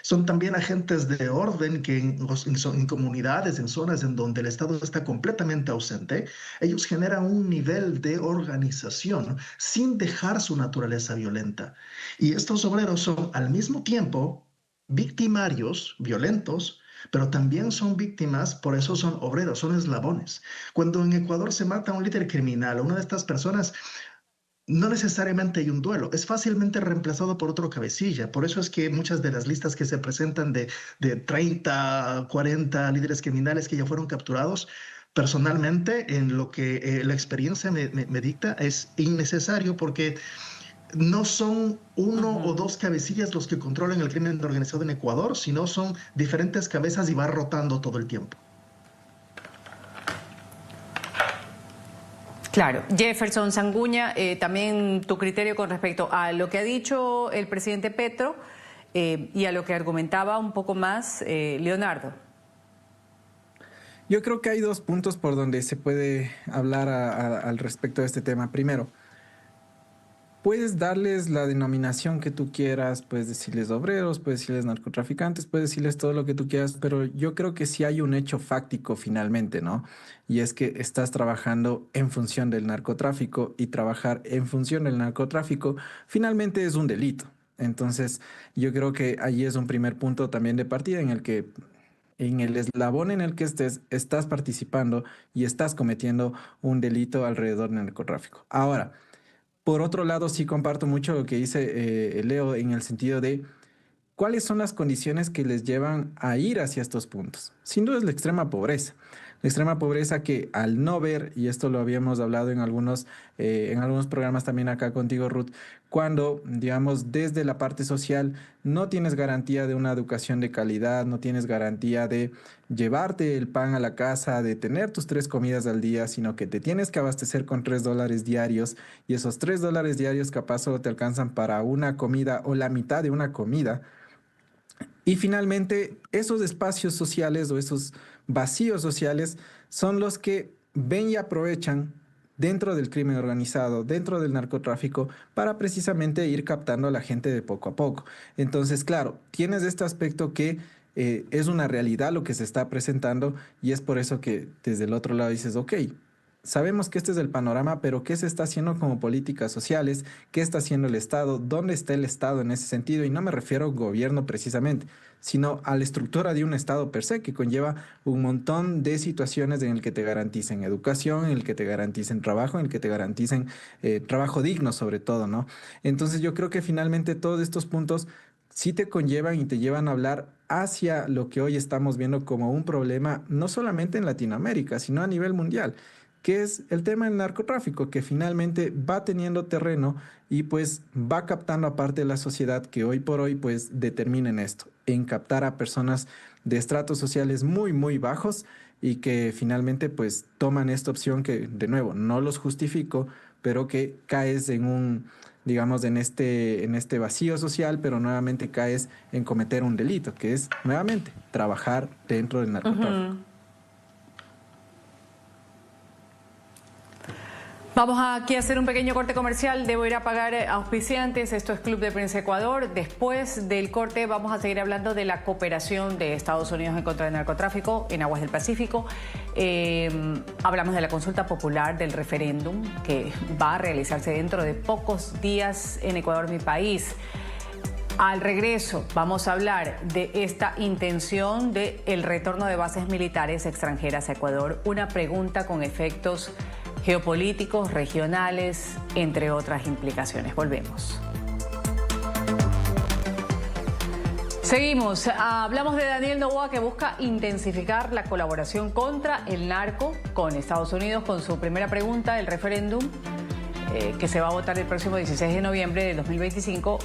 Son también agentes de orden que en comunidades, en zonas en donde el Estado está completamente ausente, ellos generan un nivel de organización sin dejar su naturaleza violenta. Y estos obreros son al mismo tiempo victimarios, violentos, pero también son víctimas, por eso son obreros, son eslabones. Cuando en Ecuador se mata a un líder criminal, a una de estas personas, no necesariamente hay un duelo, es fácilmente reemplazado por otro cabecilla. Por eso es que muchas de las listas que se presentan de 30, 40 líderes criminales que ya fueron capturados, personalmente, en lo que la experiencia me dicta, es innecesario, porque no son uno o dos cabecillas los que controlan el crimen organizado en Ecuador, sino son diferentes cabezas y va rotando todo el tiempo. Claro. Jefferson Sanguña, también tu criterio con respecto a lo que ha dicho el presidente Petro y a lo que argumentaba un poco más Leonardo. Yo creo que hay dos puntos por donde se puede hablar al respecto de este tema. Primero, puedes darles la denominación que tú quieras, puedes decirles obreros, puedes decirles narcotraficantes, puedes decirles todo lo que tú quieras, pero yo creo que sí hay un hecho fáctico finalmente, ¿no? Y es que estás trabajando en función del narcotráfico, y trabajar en función del narcotráfico finalmente es un delito. Entonces, yo creo que allí es un primer punto también de partida en el que en el eslabón en el que estés, estás participando y estás cometiendo un delito alrededor del narcotráfico. Ahora, por otro lado, sí comparto mucho lo que dice Leo, en el sentido de cuáles son las condiciones que les llevan a ir hacia estos puntos. Sin duda es la extrema pobreza. La extrema pobreza que, al no ver, y esto lo habíamos hablado en algunos programas también acá contigo, Ruth, cuando, digamos, desde la parte social no tienes garantía de una educación de calidad, no tienes garantía de llevarte el pan a la casa, de tener tus 3 comidas al día, sino que te tienes que abastecer con $3 diarios, y esos $3 diarios capaz solo te alcanzan para una comida o la mitad de una comida. Y finalmente, esos espacios sociales o esos vacíos sociales son los que ven y aprovechan dentro del crimen organizado, dentro del narcotráfico, para precisamente ir captando a la gente de poco a poco. Entonces, claro, tienes este aspecto que es una realidad lo que se está presentando, y es por eso que desde el otro lado dices, ok, sabemos que este es el panorama, pero ¿qué se está haciendo como políticas sociales? ¿Qué está haciendo el Estado? ¿Dónde está el Estado en ese sentido? Y no me refiero al gobierno precisamente, sino a la estructura de un Estado per se, que conlleva un montón de situaciones en el que te garanticen educación, en el que te garanticen trabajo, en el que te garanticen trabajo digno sobre todo, ¿no? Entonces yo creo que finalmente todos estos puntos sí te conllevan y te llevan a hablar hacia lo que hoy estamos viendo como un problema, no solamente en Latinoamérica, sino a nivel mundial, que es el tema del narcotráfico, que finalmente va teniendo terreno y pues va captando a parte de la sociedad que hoy por hoy pues determinen esto, en captar a personas de estratos sociales muy, muy bajos, y que finalmente pues toman esta opción que, de nuevo, no los justifico, pero que caes en un, digamos, en este vacío social, pero nuevamente caes en cometer un delito, que es nuevamente trabajar dentro del narcotráfico. Vamos aquí a hacer un pequeño corte comercial. Debo ir a pagar auspiciantes. Esto es Club de Prensa Ecuador. Después del corte vamos a seguir hablando de la cooperación de Estados Unidos en contra del narcotráfico en aguas del Pacífico. Hablamos de la consulta popular, del referéndum que va a realizarse dentro de pocos días en Ecuador, mi país. Al regreso vamos a hablar de esta intención del retorno de bases militares extranjeras a Ecuador. Una pregunta con efectos geopolíticos, regionales, entre otras implicaciones. Volvemos. Seguimos. Hablamos de Daniel Noboa, que busca intensificar la colaboración contra el narco con Estados Unidos, con su primera pregunta, el referéndum que se va a votar el próximo 16 de noviembre de 2025.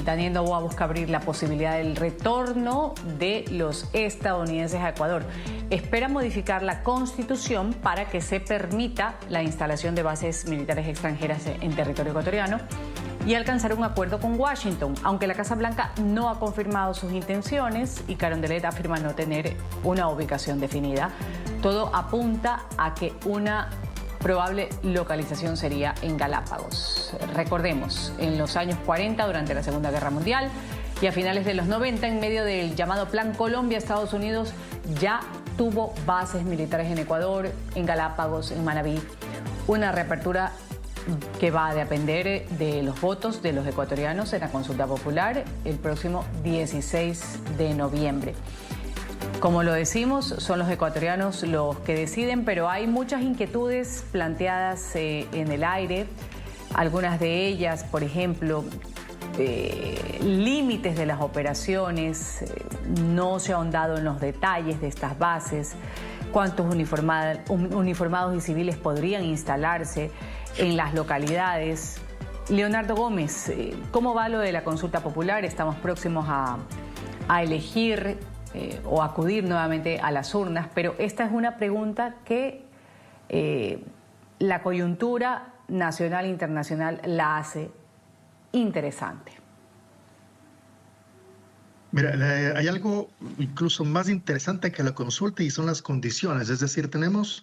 Daniel Noboa busca abrir la posibilidad del retorno de los estadounidenses a Ecuador. Espera modificar la Constitución para que se permita la instalación de bases militares extranjeras en territorio ecuatoriano y alcanzar un acuerdo con Washington, aunque la Casa Blanca no ha confirmado sus intenciones y Carondelet afirma no tener una ubicación definida. Todo apunta a que una probable localización sería en Galápagos. Recordemos, en los años 40, durante la Segunda Guerra Mundial, y a finales de los 90, en medio del llamado Plan Colombia, Estados Unidos ya tuvo bases militares en Ecuador, en Galápagos, en Manabí. Una reapertura que va a depender de los votos de los ecuatorianos en la consulta popular el próximo 16 de noviembre. Como lo decimos, son los ecuatorianos los que deciden, pero hay muchas inquietudes planteadas en el aire. Algunas de ellas, por ejemplo, límites de las operaciones, no se ha ahondado en los detalles de estas bases, cuántos uniformados y civiles podrían instalarse en las localidades. Leonardo Gómez, ¿cómo va lo de la consulta popular? Estamos próximos a elegir o acudir nuevamente a las urnas, pero esta es una pregunta que la coyuntura nacional e internacional la hace interesante. Mira, hay algo incluso más interesante que la consulta y son las condiciones. Es decir, tenemos,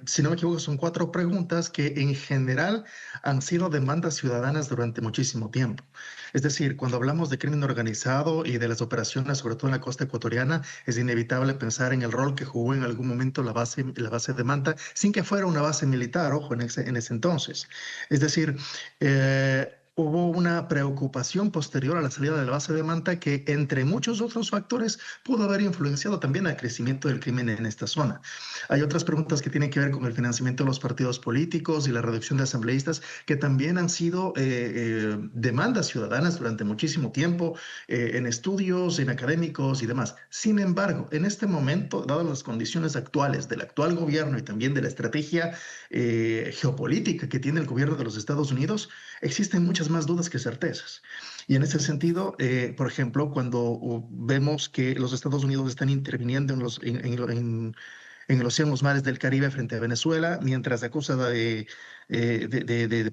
si no me equivoco, son 4 preguntas que en general han sido demandas ciudadanas durante muchísimo tiempo. Es decir, cuando hablamos de crimen organizado y de las operaciones, sobre todo en la costa ecuatoriana, es inevitable pensar en el rol que jugó en algún momento la base de Manta, sin que fuera una base militar, ojo, en ese entonces. Es decir, hubo una preocupación posterior a la salida de la base de Manta que, entre muchos otros factores, pudo haber influenciado también al crecimiento del crimen en esta zona. Hay otras preguntas que tienen que ver con el financiamiento de los partidos políticos y la reducción de asambleístas, que también han sido demandas ciudadanas durante muchísimo tiempo, en estudios, en académicos y demás. Sin embargo, en este momento, dadas las condiciones actuales del actual gobierno y también de la estrategia geopolítica que tiene el gobierno de los Estados Unidos, existen muchas más dudas que certezas. Y en ese sentido, por ejemplo, cuando vemos que los Estados Unidos están interviniendo en el océano mares del Caribe frente a Venezuela, mientras acusa de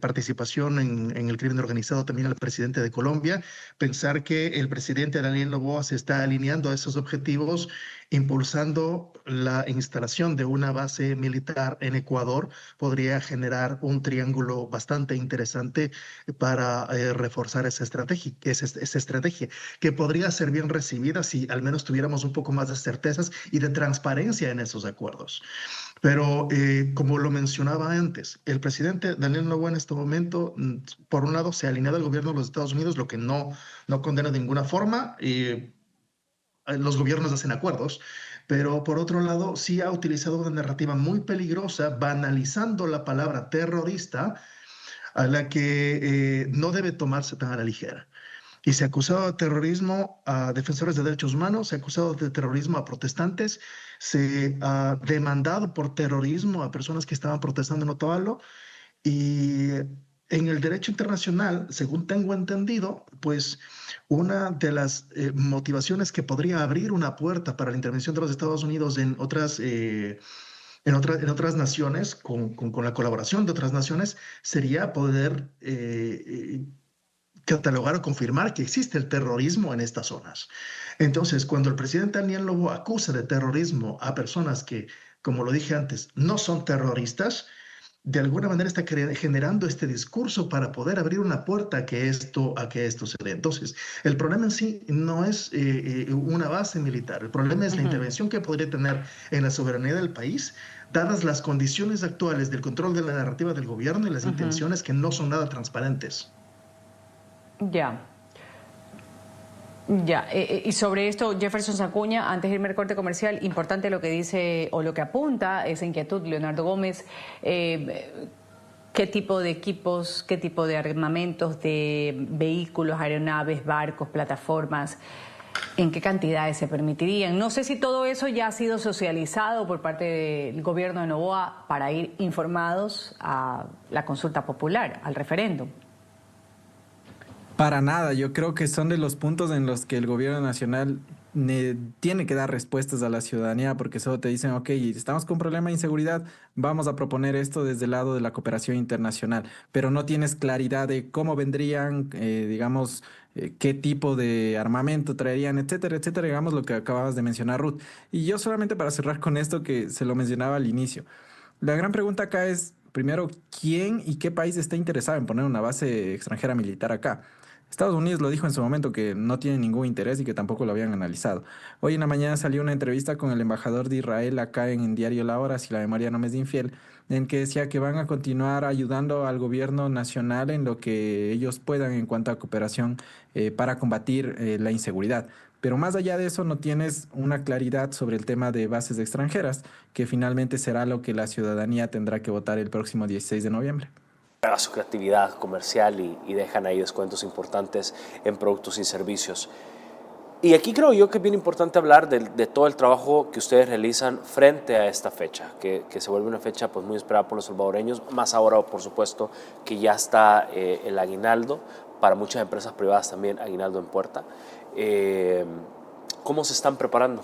participación en el crimen organizado también al presidente de Colombia, pensar que el presidente Daniel Noboa se está alineando a esos objetivos, impulsando la instalación de una base militar en Ecuador, podría generar un triángulo bastante interesante para reforzar esa estrategia, que podría ser bien recibida si al menos tuviéramos un poco más de certezas y de transparencia en esos acuerdos. Pero como lo mencionaba antes, el presidente Daniel Noboa en este momento, por un lado, se ha alineado al gobierno de los Estados Unidos, lo que no condena de ninguna forma. Los gobiernos hacen acuerdos, pero por otro lado sí ha utilizado una narrativa muy peligrosa, banalizando la palabra terrorista, a la que no debe tomarse tan a la ligera. Y se ha acusado de terrorismo a defensores de derechos humanos, se ha acusado de terrorismo a protestantes, se ha demandado por terrorismo a personas que estaban protestando en Otavalo. Y en el derecho internacional, según tengo entendido, pues una de las motivaciones que podría abrir una puerta para la intervención de los Estados Unidos en otras naciones, con la colaboración de otras naciones, sería poder catalogar o confirmar que existe el terrorismo en estas zonas. Entonces, cuando el presidente Daniel Noboa acusa de terrorismo a personas que, como lo dije antes, no son terroristas, de alguna manera está generando este discurso para poder abrir una puerta a que esto se dé. Entonces, el problema en sí no es una base militar, el problema es la intervención que podría tener en la soberanía del país, dadas las condiciones actuales del control de la narrativa del gobierno y las intenciones que no son nada transparentes. Ya. Y sobre esto, Jefferson Zacuña, antes de irme al corte comercial, importante lo que dice o lo que apunta esa inquietud, Leonardo Gómez, qué tipo de equipos, qué tipo de armamentos, de vehículos, aeronaves, barcos, plataformas, en qué cantidades se permitirían. No sé si todo eso ya ha sido socializado por parte del gobierno de Noboa para ir informados a la consulta popular, al referéndum. Para nada, yo creo que son de los puntos en los que el gobierno nacional tiene que dar respuestas a la ciudadanía, porque solo te dicen, ok, estamos con un problema de inseguridad, vamos a proponer esto desde el lado de la cooperación internacional, pero no tienes claridad de cómo vendrían, digamos, qué tipo de armamento traerían, etcétera, etcétera, digamos lo que acababas de mencionar, Ruth. Y yo solamente para cerrar con esto que se lo mencionaba al inicio, la gran pregunta acá es, primero, ¿quién y qué país está interesado en poner una base extranjera militar acá? Estados Unidos lo dijo en su momento que no tiene ningún interés y que tampoco lo habían analizado. Hoy en la mañana salió una entrevista con el embajador de Israel acá en Diario La Hora, si la memoria no me es infiel, en que decía que van a continuar ayudando al gobierno nacional en lo que ellos puedan en cuanto a cooperación para combatir la inseguridad. Pero más allá de eso no tienes una claridad sobre el tema de bases extranjeras, que finalmente será lo que la ciudadanía tendrá que votar el próximo 16 de noviembre. A su creatividad comercial y dejan ahí descuentos importantes en productos y servicios. Y aquí creo yo que es bien importante hablar de todo el trabajo que ustedes realizan frente a esta fecha, que se vuelve una fecha pues, muy esperada por los salvadoreños, más ahora por supuesto que ya está el aguinaldo, para muchas empresas privadas también aguinaldo en puerta. ¿Cómo se están preparando?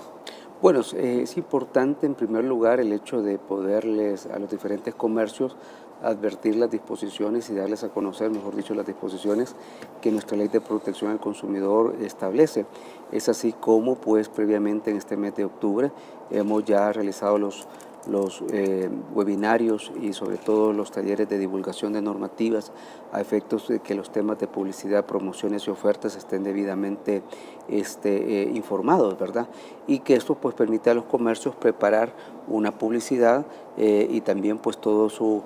Bueno, es importante en primer lugar el hecho de poderles a los diferentes comercios advertir las disposiciones y darles a conocer, mejor dicho, las disposiciones que nuestra Ley de Protección al Consumidor establece. Es así como, pues, previamente en este mes de octubre hemos ya realizado los webinarios y sobre todo los talleres de divulgación de normativas a efectos de que los temas de publicidad, promociones y ofertas estén debidamente informados, ¿verdad? Y que esto pues permite a los comercios preparar una publicidad y también pues todo sus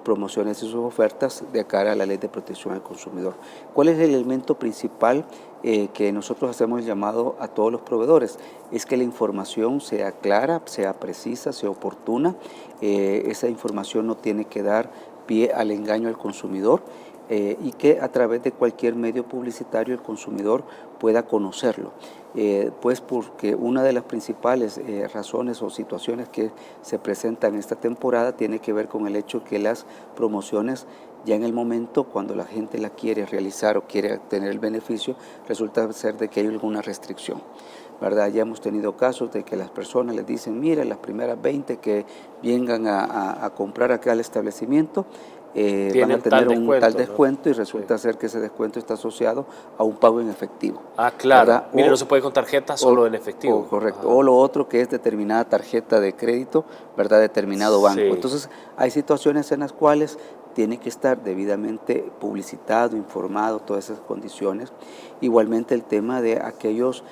promociones y sus ofertas de cara a la Ley de Protección al Consumidor. ¿Cuál es el elemento principal que nosotros hacemos el llamado a todos los proveedores? Es que la información sea clara, sea precisa, sea oportuna. Esa información no tiene que dar pie al engaño al consumidor y que a través de cualquier medio publicitario el consumidor pueda conocerlo. Pues porque una de las principales razones o situaciones que se presentan en esta temporada tiene que ver con el hecho que las promociones ya en el momento cuando la gente la quiere realizar o quiere tener el beneficio, resulta ser de que hay alguna restricción, ¿verdad? Ya hemos tenido casos de que las personas les dicen, mira, las primeras 20 que vengan a comprar acá al establecimiento, van a tener un tal descuento, ¿no? Y resulta ser que ese descuento está asociado a un pago en efectivo. Ah, claro. Mire, no se puede con tarjeta, solo en efectivo. Correcto. O lo otro que es determinada tarjeta de crédito, ¿verdad? Determinado banco. Sí. Entonces, hay situaciones en las cuales tiene que estar debidamente publicitado, informado, todas esas condiciones. Igualmente el tema de aquellos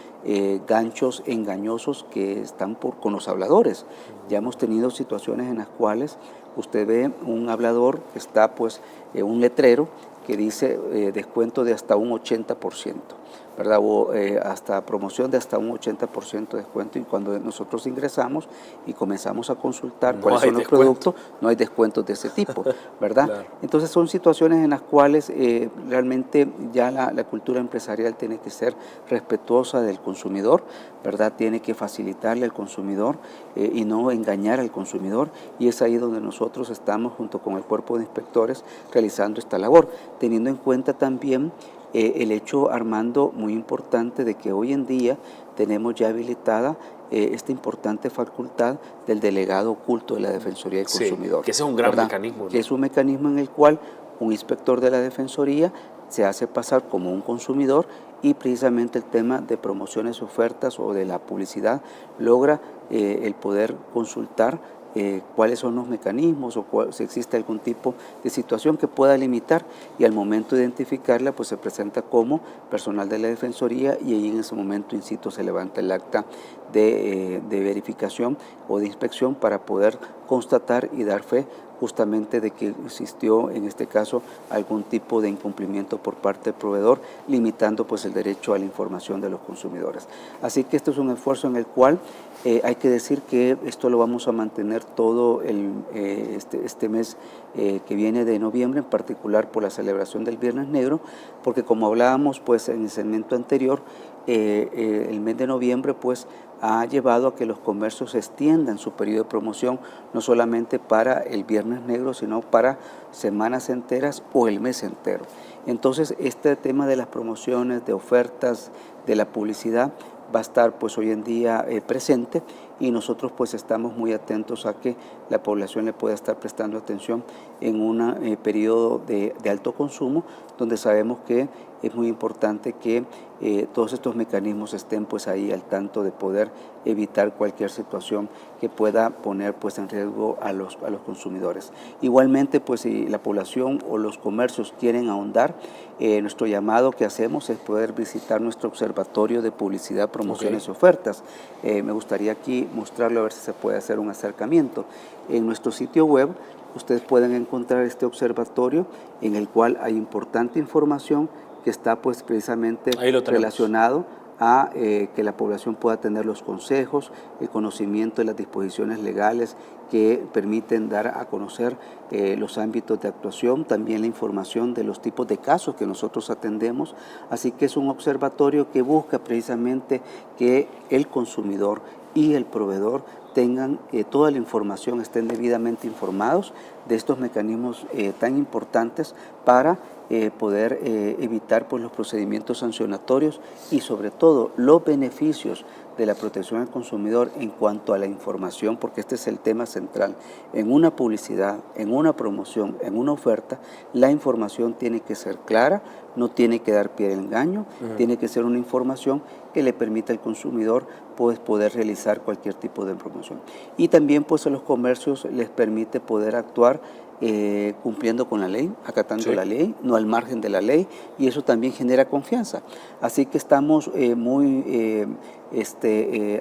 ganchos engañosos que están con los habladores. Ya hemos tenido situaciones en las cuales usted ve un hablador que está pues un letrero que dice descuento de hasta un 80%, ¿verdad? O hasta promoción de hasta un 80% de descuento, y cuando nosotros ingresamos y comenzamos a consultar cuáles son los productos, no hay descuentos de ese tipo, ¿verdad? Claro. Entonces son situaciones en las cuales realmente ya la cultura empresarial tiene que ser respetuosa del consumidor, ¿verdad? Tiene que facilitarle al consumidor y no engañar al consumidor, y es ahí donde nosotros estamos junto con el cuerpo de inspectores realizando esta labor, teniendo en cuenta también el hecho, Armando, muy importante de que hoy en día tenemos ya habilitada esta importante facultad del delegado oculto de la Defensoría del Consumidor. Que ese es un gran mecanismo, ¿no? Que es un mecanismo en el cual un inspector de la Defensoría se hace pasar como un consumidor y precisamente el tema de promociones, ofertas o de la publicidad logra el poder consultar cuáles son los mecanismos o si existe algún tipo de situación que pueda limitar, y al momento de identificarla pues se presenta como personal de la Defensoría y ahí en ese momento in situ se levanta el acta de verificación o de inspección para poder constatar y dar fe justamente de que existió en este caso algún tipo de incumplimiento por parte del proveedor, limitando pues el derecho a la información de los consumidores. Así que este es un esfuerzo en el cual hay que decir que esto lo vamos a mantener todo este mes que viene de noviembre, en particular por la celebración del Viernes Negro, porque como hablábamos pues en el segmento anterior, el mes de noviembre pues ha llevado a que los comercios extiendan su periodo de promoción no solamente para el Viernes Negro, sino para semanas enteras o el mes entero. Entonces este tema de las promociones, de ofertas, de la publicidad va a estar pues hoy en día presente, y nosotros pues estamos muy atentos a que la población le pueda estar prestando atención en un periodo de alto consumo, donde sabemos que es muy importante que todos estos mecanismos estén pues ahí al tanto de poder evitar cualquier situación que pueda poner pues en riesgo a los consumidores. Igualmente pues si la población o los comercios quieren ahondar, nuestro llamado que hacemos es poder visitar nuestro observatorio de publicidad, promociones y ofertas. Me gustaría aquí mostrarlo a ver si se puede hacer un acercamiento. En nuestro sitio web ustedes pueden encontrar este observatorio en el cual hay importante información que está pues precisamente relacionado a que la población pueda tener los consejos, el conocimiento de las disposiciones legales que permiten dar a conocer los ámbitos de actuación, también la información de los tipos de casos que nosotros atendemos. Así que es un observatorio que busca precisamente que el consumidor y el proveedor tengan toda la información, estén debidamente informados de estos mecanismos tan importantes para poder evitar pues, los procedimientos sancionatorios y sobre todo los beneficios de la protección al consumidor en cuanto a la información, porque este es el tema central. En una publicidad, en una promoción, en una oferta, la información tiene que ser clara, no tiene que dar pie al engaño, tiene que ser una información que le permita al consumidor pues, poder realizar cualquier tipo de promoción. Y también pues, a los comercios les permite poder actuar cumpliendo con la ley, acatando la ley, no al margen de la ley, y eso también genera confianza. Así que estamos muy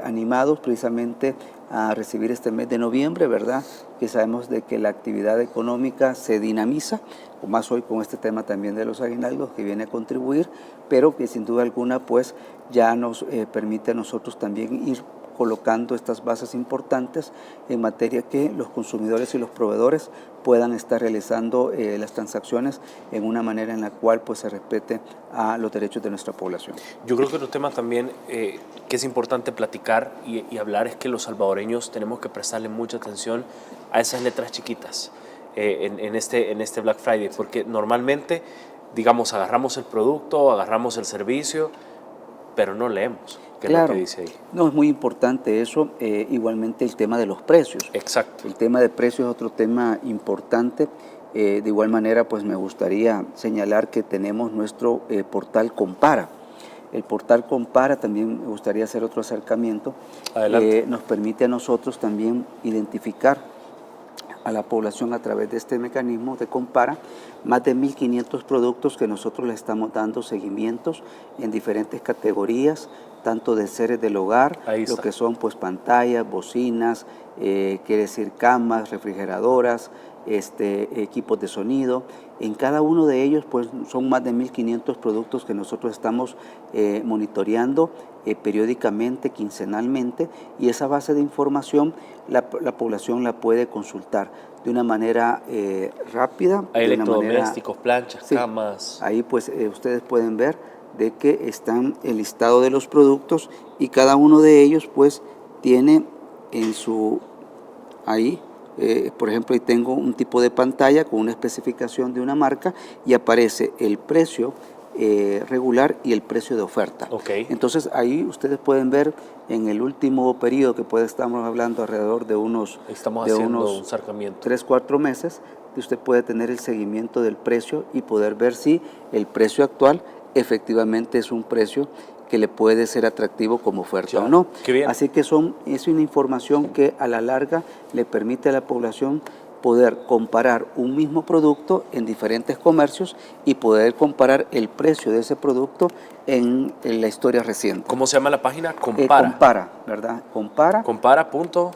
animados precisamente a recibir este mes de noviembre, ¿verdad? Que sabemos de que la actividad económica se dinamiza, o más hoy con este tema también de los aguinaldos que viene a contribuir, pero que sin duda alguna pues ya nos permite a nosotros también ir colocando estas bases importantes en materia que los consumidores y los proveedores puedan estar realizando las transacciones en una manera en la cual pues, se respete a los derechos de nuestra población. Yo creo que otro tema también que es importante platicar y hablar es que los salvadoreños tenemos que prestarle mucha atención a esas letras chiquitas en este Black Friday, porque normalmente, digamos, agarramos el producto, agarramos el servicio, pero no leemos. ¿Qué es lo que dice ahí? No, es muy importante eso, igualmente el tema de los precios. Exacto. El tema de precios es otro tema importante. De igual manera, pues me gustaría señalar que tenemos nuestro portal Compara. El portal Compara, también me gustaría hacer otro acercamiento. Nos permite a nosotros también identificar a la población a través de este mecanismo de Compara, más de 1.500 productos que nosotros le estamos dando seguimientos en diferentes categorías, tanto de seres del hogar, lo que son pues pantallas, bocinas, quiere decir camas, refrigeradoras, equipos de sonido. En cada uno de ellos pues son más de 1.500 productos que nosotros estamos monitoreando periódicamente, quincenalmente, y esa base de información la población la puede consultar de una manera rápida. Hay electrodomésticos, planchas, camas. Ahí pues ustedes pueden ver de que están el listado de los productos y cada uno de ellos pues tiene en su, por ejemplo, ahí tengo un tipo de pantalla con una especificación de una marca y aparece el precio regular y el precio de oferta. Entonces ahí ustedes pueden ver en el último periodo que estamos hablando alrededor de unos 3-4 meses, usted puede tener el seguimiento del precio y poder ver si el precio actual efectivamente es un precio que le puede ser atractivo como oferta o no. Así que es una información que a la larga le permite a la población poder comparar un mismo producto en diferentes comercios y poder comparar el precio de ese producto en la historia reciente. ¿Cómo se llama la página? Compara. Compara, ¿verdad? Compara. Compara. Punto.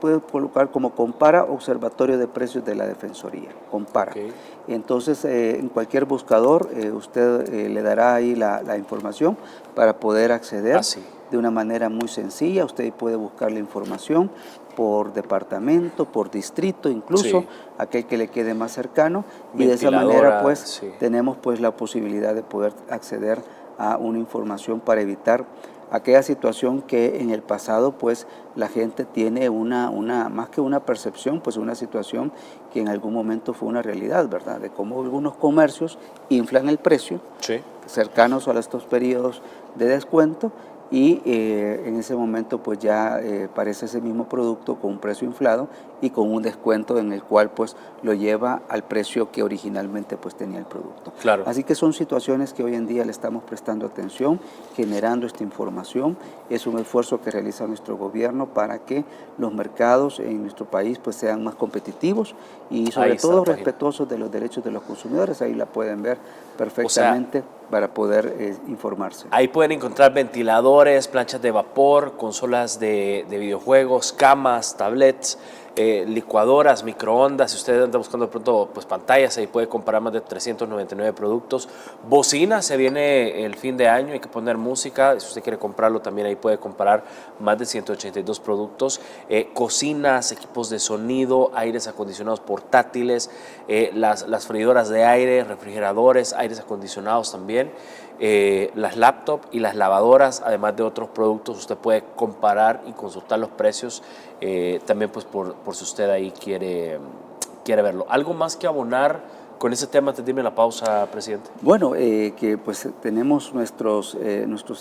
Puede colocar como Compara Observatorio de Precios de la Defensoría. Compara. Okay. Entonces, en cualquier buscador, usted le dará ahí la información para poder acceder de una manera muy sencilla. Usted puede buscar la información por departamento, por distrito, incluso aquel que le quede más cercano, y de esa manera pues tenemos pues la posibilidad de poder acceder a una información para evitar aquella situación que en el pasado pues la gente tiene más que una percepción, pues una situación que en algún momento fue una realidad, ¿verdad? De cómo algunos comercios inflan el precio cercanos a estos periodos de descuento, y en ese momento pues ya aparece ese mismo producto con un precio inflado y con un descuento en el cual pues lo lleva al precio que originalmente pues tenía el producto. Claro. Así que son situaciones que hoy en día le estamos prestando atención, generando esta información. Es un esfuerzo que realiza nuestro gobierno para que los mercados en nuestro país pues sean más competitivos y sobre todo respetuosos de los derechos de los consumidores. Ahí la pueden ver perfectamente, para poder informarse. Ahí pueden encontrar ventiladores, planchas de vapor, consolas de videojuegos, camas, tablets, licuadoras, microondas. Si usted anda buscando de pronto pues pantallas, ahí puede comprar más de 399 productos. Bocinas, se viene el fin de año, hay que poner música. Si usted quiere comprarlo, también ahí puede comprar más de 182 productos. Cocinas, equipos de sonido, aires acondicionados portátiles, las freidoras de aire, refrigeradores, aires acondicionados también. Las laptops y las lavadoras, además de otros productos, usted puede comparar y consultar los precios, también pues por si usted ahí quiere verlo. ¿Algo más que abonar con ese tema antes de irme a la pausa, presidente? Bueno, que pues tenemos nuestros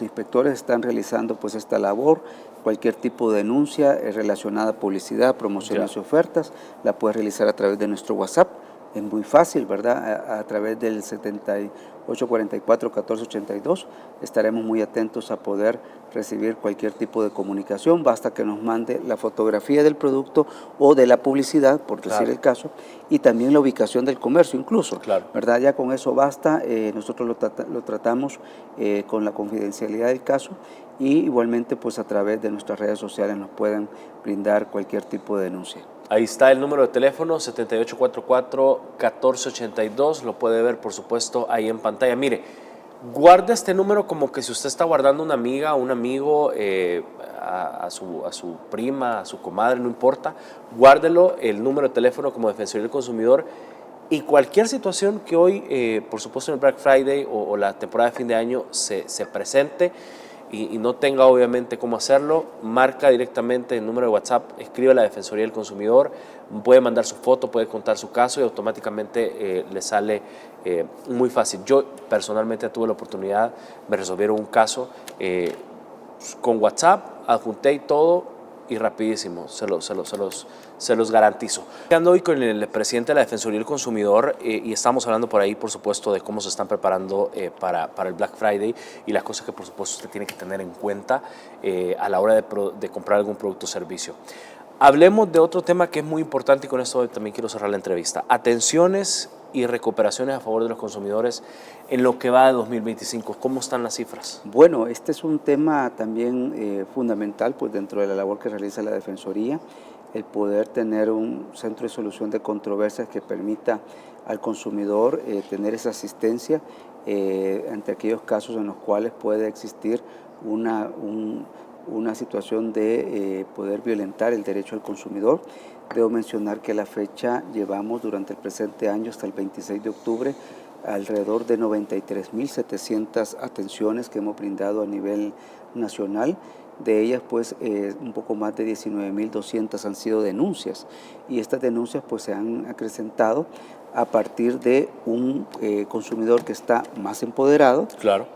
inspectores están realizando pues esta labor. Cualquier tipo de denuncia relacionada a publicidad, promociones y ofertas, la puede realizar a través de nuestro WhatsApp. Es muy fácil, ¿verdad? A través del 7844-1482 estaremos muy atentos a poder recibir cualquier tipo de comunicación. Basta que nos mande la fotografía del producto o de la publicidad, por decir el caso, y también la ubicación del comercio incluso, ¿verdad? Ya con eso basta. Nosotros lo tratamos con la confidencialidad del caso, y igualmente pues a través de nuestras redes sociales nos pueden brindar cualquier tipo de denuncia. Ahí está el número de teléfono, 7844-1482, lo puede ver por supuesto ahí en pantalla. Mire, guarda este número como que si usted está guardando una amiga o un amigo, a su prima, a su comadre, no importa, guárdelo, el número de teléfono como Defensoría del Consumidor, y cualquier situación que hoy, por supuesto en el Black Friday o la temporada de fin de año se presente, y no tenga obviamente cómo hacerlo, marca directamente el número de WhatsApp, escribe a la Defensoría del Consumidor, puede mandar su foto, puede contar su caso y automáticamente le sale muy fácil. Yo personalmente tuve la oportunidad, me resolvieron un caso con WhatsApp, adjunté y todo, y rapidísimo, se los garantizo. Ando hoy con el presidente de la Defensoría del Consumidor y estamos hablando por ahí, por supuesto, de cómo se están preparando para el Black Friday y las cosas que, por supuesto, usted tiene que tener en cuenta a la hora de comprar algún producto o servicio. Hablemos de otro tema que es muy importante y con esto también quiero cerrar la entrevista. Atenciones y recuperaciones a favor de los consumidores en lo que va de 2025. ¿Cómo están las cifras? Bueno, este es un tema también fundamental pues dentro de la labor que realiza la Defensoría, el poder tener un centro de solución de controversias que permita al consumidor tener esa asistencia ante aquellos casos en los cuales puede existir una situación de poder violentar el derecho al consumidor. Debo mencionar que a la fecha llevamos durante el presente año hasta el 26 de octubre alrededor de 93.700 atenciones que hemos brindado a nivel nacional. De ellas pues un poco más de 19.200 han sido denuncias, y estas denuncias pues se han acrecentado a partir de un consumidor que está más empoderado,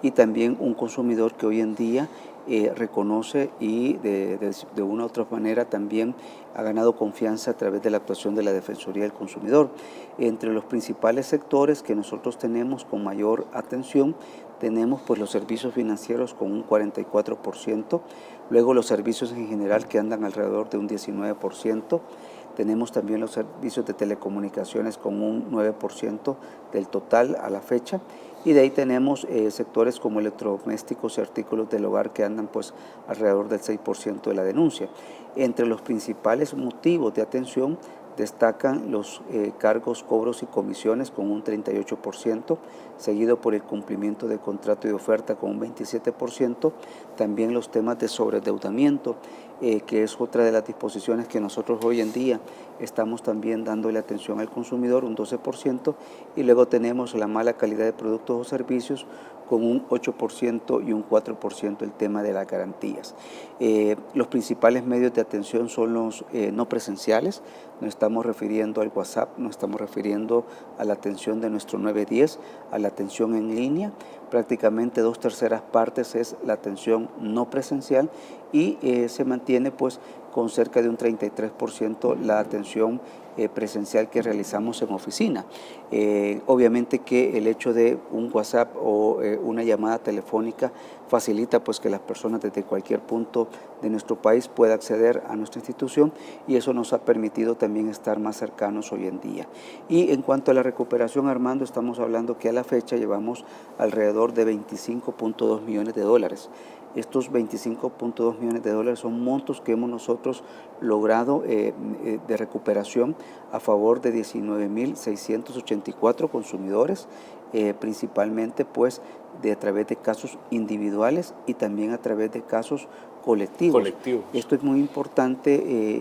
y también un consumidor que hoy en día reconoce y de una u otra manera también ha ganado confianza a través de la actuación de la Defensoría del Consumidor. Entre los principales sectores que nosotros tenemos con mayor atención, tenemos pues los servicios financieros con un 44%, luego los servicios en general que andan alrededor de un 19%, tenemos también los servicios de telecomunicaciones con un 9% del total a la fecha, y de ahí tenemos sectores como electrodomésticos y artículos del hogar que andan pues alrededor del 6% de la denuncia. Entre los principales motivos de atención destacan los cargos, cobros y comisiones con un 38%, seguido por el cumplimiento de contrato y oferta con un 27%, también los temas de sobreendeudamiento, que es otra de las disposiciones que nosotros hoy en día estamos también dándole atención al consumidor, un 12%, y luego tenemos la mala calidad de productos o servicios con un 8% y un 4% el tema de las garantías. Los principales medios de atención son los no presenciales, nos estamos refiriendo al WhatsApp, nos estamos refiriendo a la atención de nuestro 910, a la atención en línea, prácticamente 2/3 partes es la atención no presencial y se mantiene pues con cerca de un 33% la atención presencial que realizamos en oficina. Obviamente que el hecho de un WhatsApp o una llamada telefónica facilita pues que las personas desde cualquier punto de nuestro país puedan acceder a nuestra institución y eso nos ha permitido también estar más cercanos hoy en día. Y en cuanto a la recuperación, Armando, estamos hablando que a la fecha llevamos alrededor de $25.2 millones. Estos $25.2 millones son montos que hemos nosotros logrado de recuperación a favor de 19.684 consumidores, principalmente pues a través de casos individuales y también a través de casos colectivos. Esto es muy importante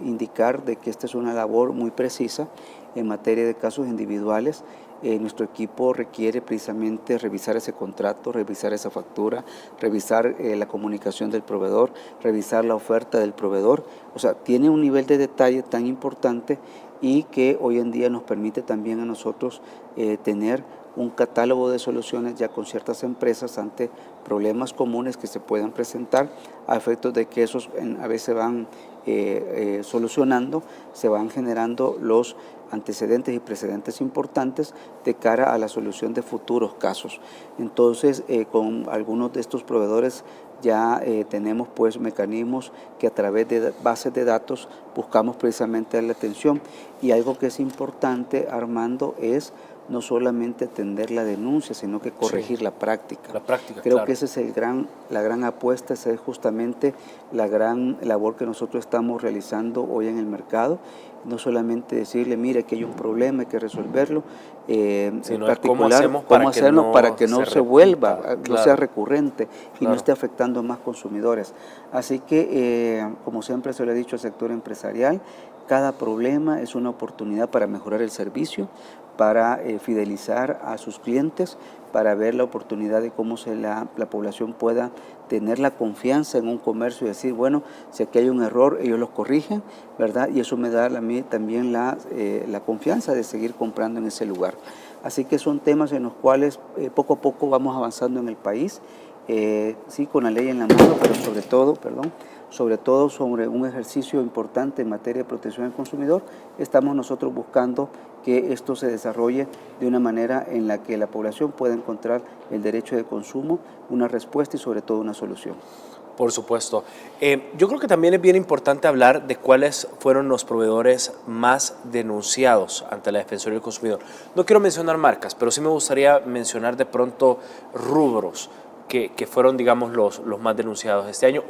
indicar de que esta es una labor muy precisa en materia de casos individuales. Nuestro equipo requiere precisamente revisar ese contrato, revisar esa factura, revisar la comunicación del proveedor, revisar la oferta del proveedor. O sea, tiene un nivel de detalle tan importante y que hoy en día nos permite también a nosotros tener un catálogo de soluciones ya con ciertas empresas ante problemas comunes que se puedan presentar a efectos de que esos a veces van solucionando, se van generando los antecedentes y precedentes importantes de cara a la solución de futuros casos. Entonces, con algunos de estos proveedores ya tenemos pues mecanismos que a través de bases de datos buscamos precisamente la atención. Y algo que es importante, Armando, es no solamente atender la denuncia, sino que corregir la práctica. Creo que esa es la gran apuesta, esa es justamente la gran labor que nosotros estamos realizando hoy en el mercado. No solamente decirle, mire, aquí hay un problema, hay que resolverlo, sino cómo hacerlo para que no se vuelva, no sea recurrente y no esté afectando a más consumidores. Así que, como siempre se lo he dicho al sector empresarial, cada problema es una oportunidad para mejorar el servicio, para fidelizar a sus clientes, para ver la oportunidad de cómo la población pueda tener la confianza en un comercio y decir, bueno, si aquí hay un error, ellos lo corrigen, ¿verdad? Y eso me da a mí también la confianza de seguir comprando en ese lugar. Así que son temas en los cuales poco a poco vamos avanzando en el país, sí, con la ley en la mano, pero sobre todo sobre un ejercicio importante en materia de protección del consumidor, estamos nosotros buscando que esto se desarrolle de una manera en la que la población pueda encontrar el derecho de consumo, una respuesta y sobre todo una solución. Por supuesto. Yo creo que también es bien importante hablar de cuáles fueron los proveedores más denunciados ante la Defensoría del Consumidor. No quiero mencionar marcas, pero sí me gustaría mencionar de pronto rubros que fueron, digamos, los más denunciados este año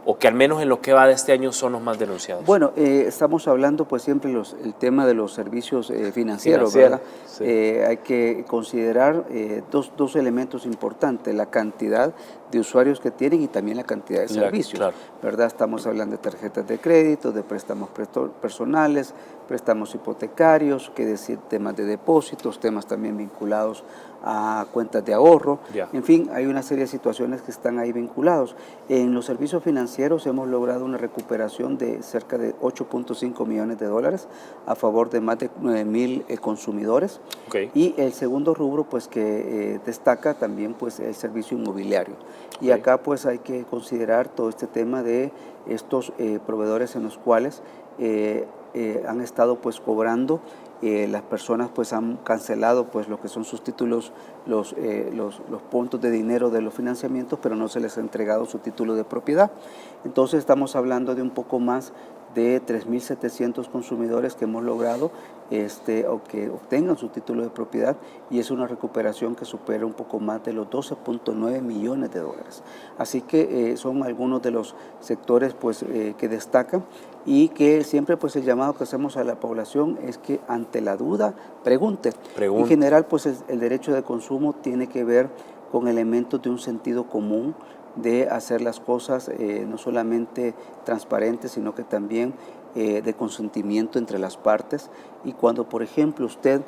o que al menos en lo que va de este año son los más denunciados. Bueno, estamos hablando pues siempre el tema de los servicios financieros, ¿verdad? Sí. Hay que considerar dos elementos importantes, la cantidad de usuarios que tienen y también la cantidad de servicios, ¿verdad? Estamos hablando de tarjetas de crédito, de préstamos personales, préstamos hipotecarios, qué decir, temas de depósitos, temas también vinculados a cuentas de ahorro. En fin, hay una serie de situaciones que están ahí vinculados. En los servicios financieros hemos logrado una recuperación de cerca de 8.5 millones de dólares a favor de más de 9,000 consumidores. Y el segundo rubro pues que destaca también pues el servicio inmobiliario. Y acá pues hay que considerar todo este tema de estos proveedores en los cuales han estado pues cobrando. Las personas pues han cancelado pues lo que son sus títulos, los puntos de dinero de los financiamientos, pero no se les ha entregado su título de propiedad. Entonces estamos hablando de un poco más de 3.700 consumidores que hemos logrado o que obtengan su título de propiedad, y es una recuperación que supera un poco más de los 12.9 millones de dólares. Así que son algunos de los sectores pues, que destacan, y que siempre pues el llamado que hacemos a la población es que ante la duda pregunte. En general pues el derecho de consumo tiene que ver con elementos de un sentido común, de hacer las cosas no solamente transparentes, sino que también de consentimiento entre las partes. Y cuando, por ejemplo, usted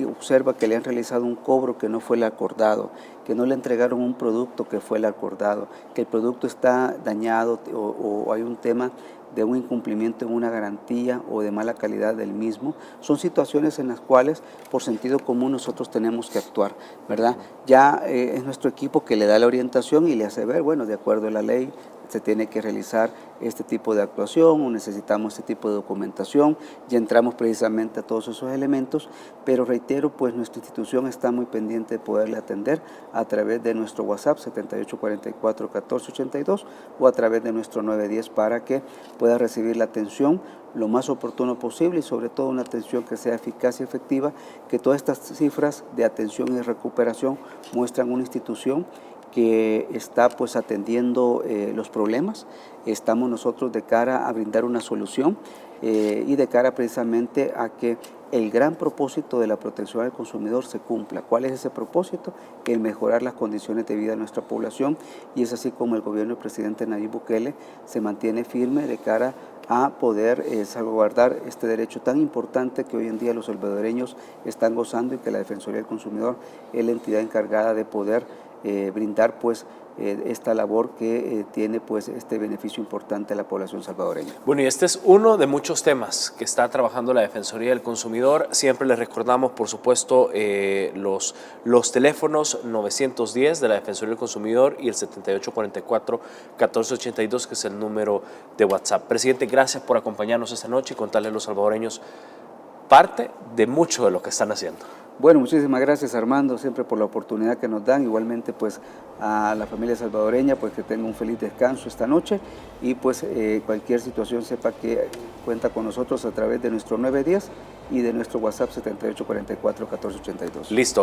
observa que le han realizado un cobro que no fue el acordado, que no le entregaron un producto que fue el acordado, que el producto está dañado o hay un tema de un incumplimiento en una garantía o de mala calidad del mismo, son situaciones en las cuales por sentido común nosotros tenemos que actuar, ¿verdad? Ya es nuestro equipo que le da la orientación y le hace ver, bueno, de acuerdo a la ley se tiene que realizar este tipo de actuación o necesitamos este tipo de documentación. Ya entramos precisamente a todos esos elementos, pero reitero, pues nuestra institución está muy pendiente de poderle atender a través de nuestro WhatsApp 7844-1482 o a través de nuestro 910 para que pueda recibir la atención lo más oportuno posible y sobre todo una atención que sea eficaz y efectiva, que todas estas cifras de atención y recuperación muestran una institución que está pues atendiendo los problemas. Estamos nosotros de cara a brindar una solución y de cara precisamente a que el gran propósito de la protección al consumidor se cumpla. ¿Cuál es ese propósito? El mejorar las condiciones de vida de nuestra población, y es así como el gobierno del presidente Nayib Bukele se mantiene firme de cara a poder salvaguardar este derecho tan importante que hoy en día los salvadoreños están gozando y que la Defensoría del Consumidor es la entidad encargada de poder brindar pues esta labor que tiene pues este beneficio importante a la población salvadoreña. Bueno, y este es uno de muchos temas que está trabajando la Defensoría del Consumidor. Siempre les recordamos, por supuesto, los teléfonos 910 de la Defensoría del Consumidor y el 7844-1482, que es el número de WhatsApp. Presidente, gracias por acompañarnos esta noche y contarle a los salvadoreños parte de mucho de lo que están haciendo. Bueno, muchísimas gracias, Armando, siempre por la oportunidad que nos dan. Igualmente pues a la familia salvadoreña pues que tenga un feliz descanso esta noche, y pues cualquier situación sepa que cuenta con nosotros a través de nuestro 910 y de nuestro WhatsApp 7844-1482. Listo.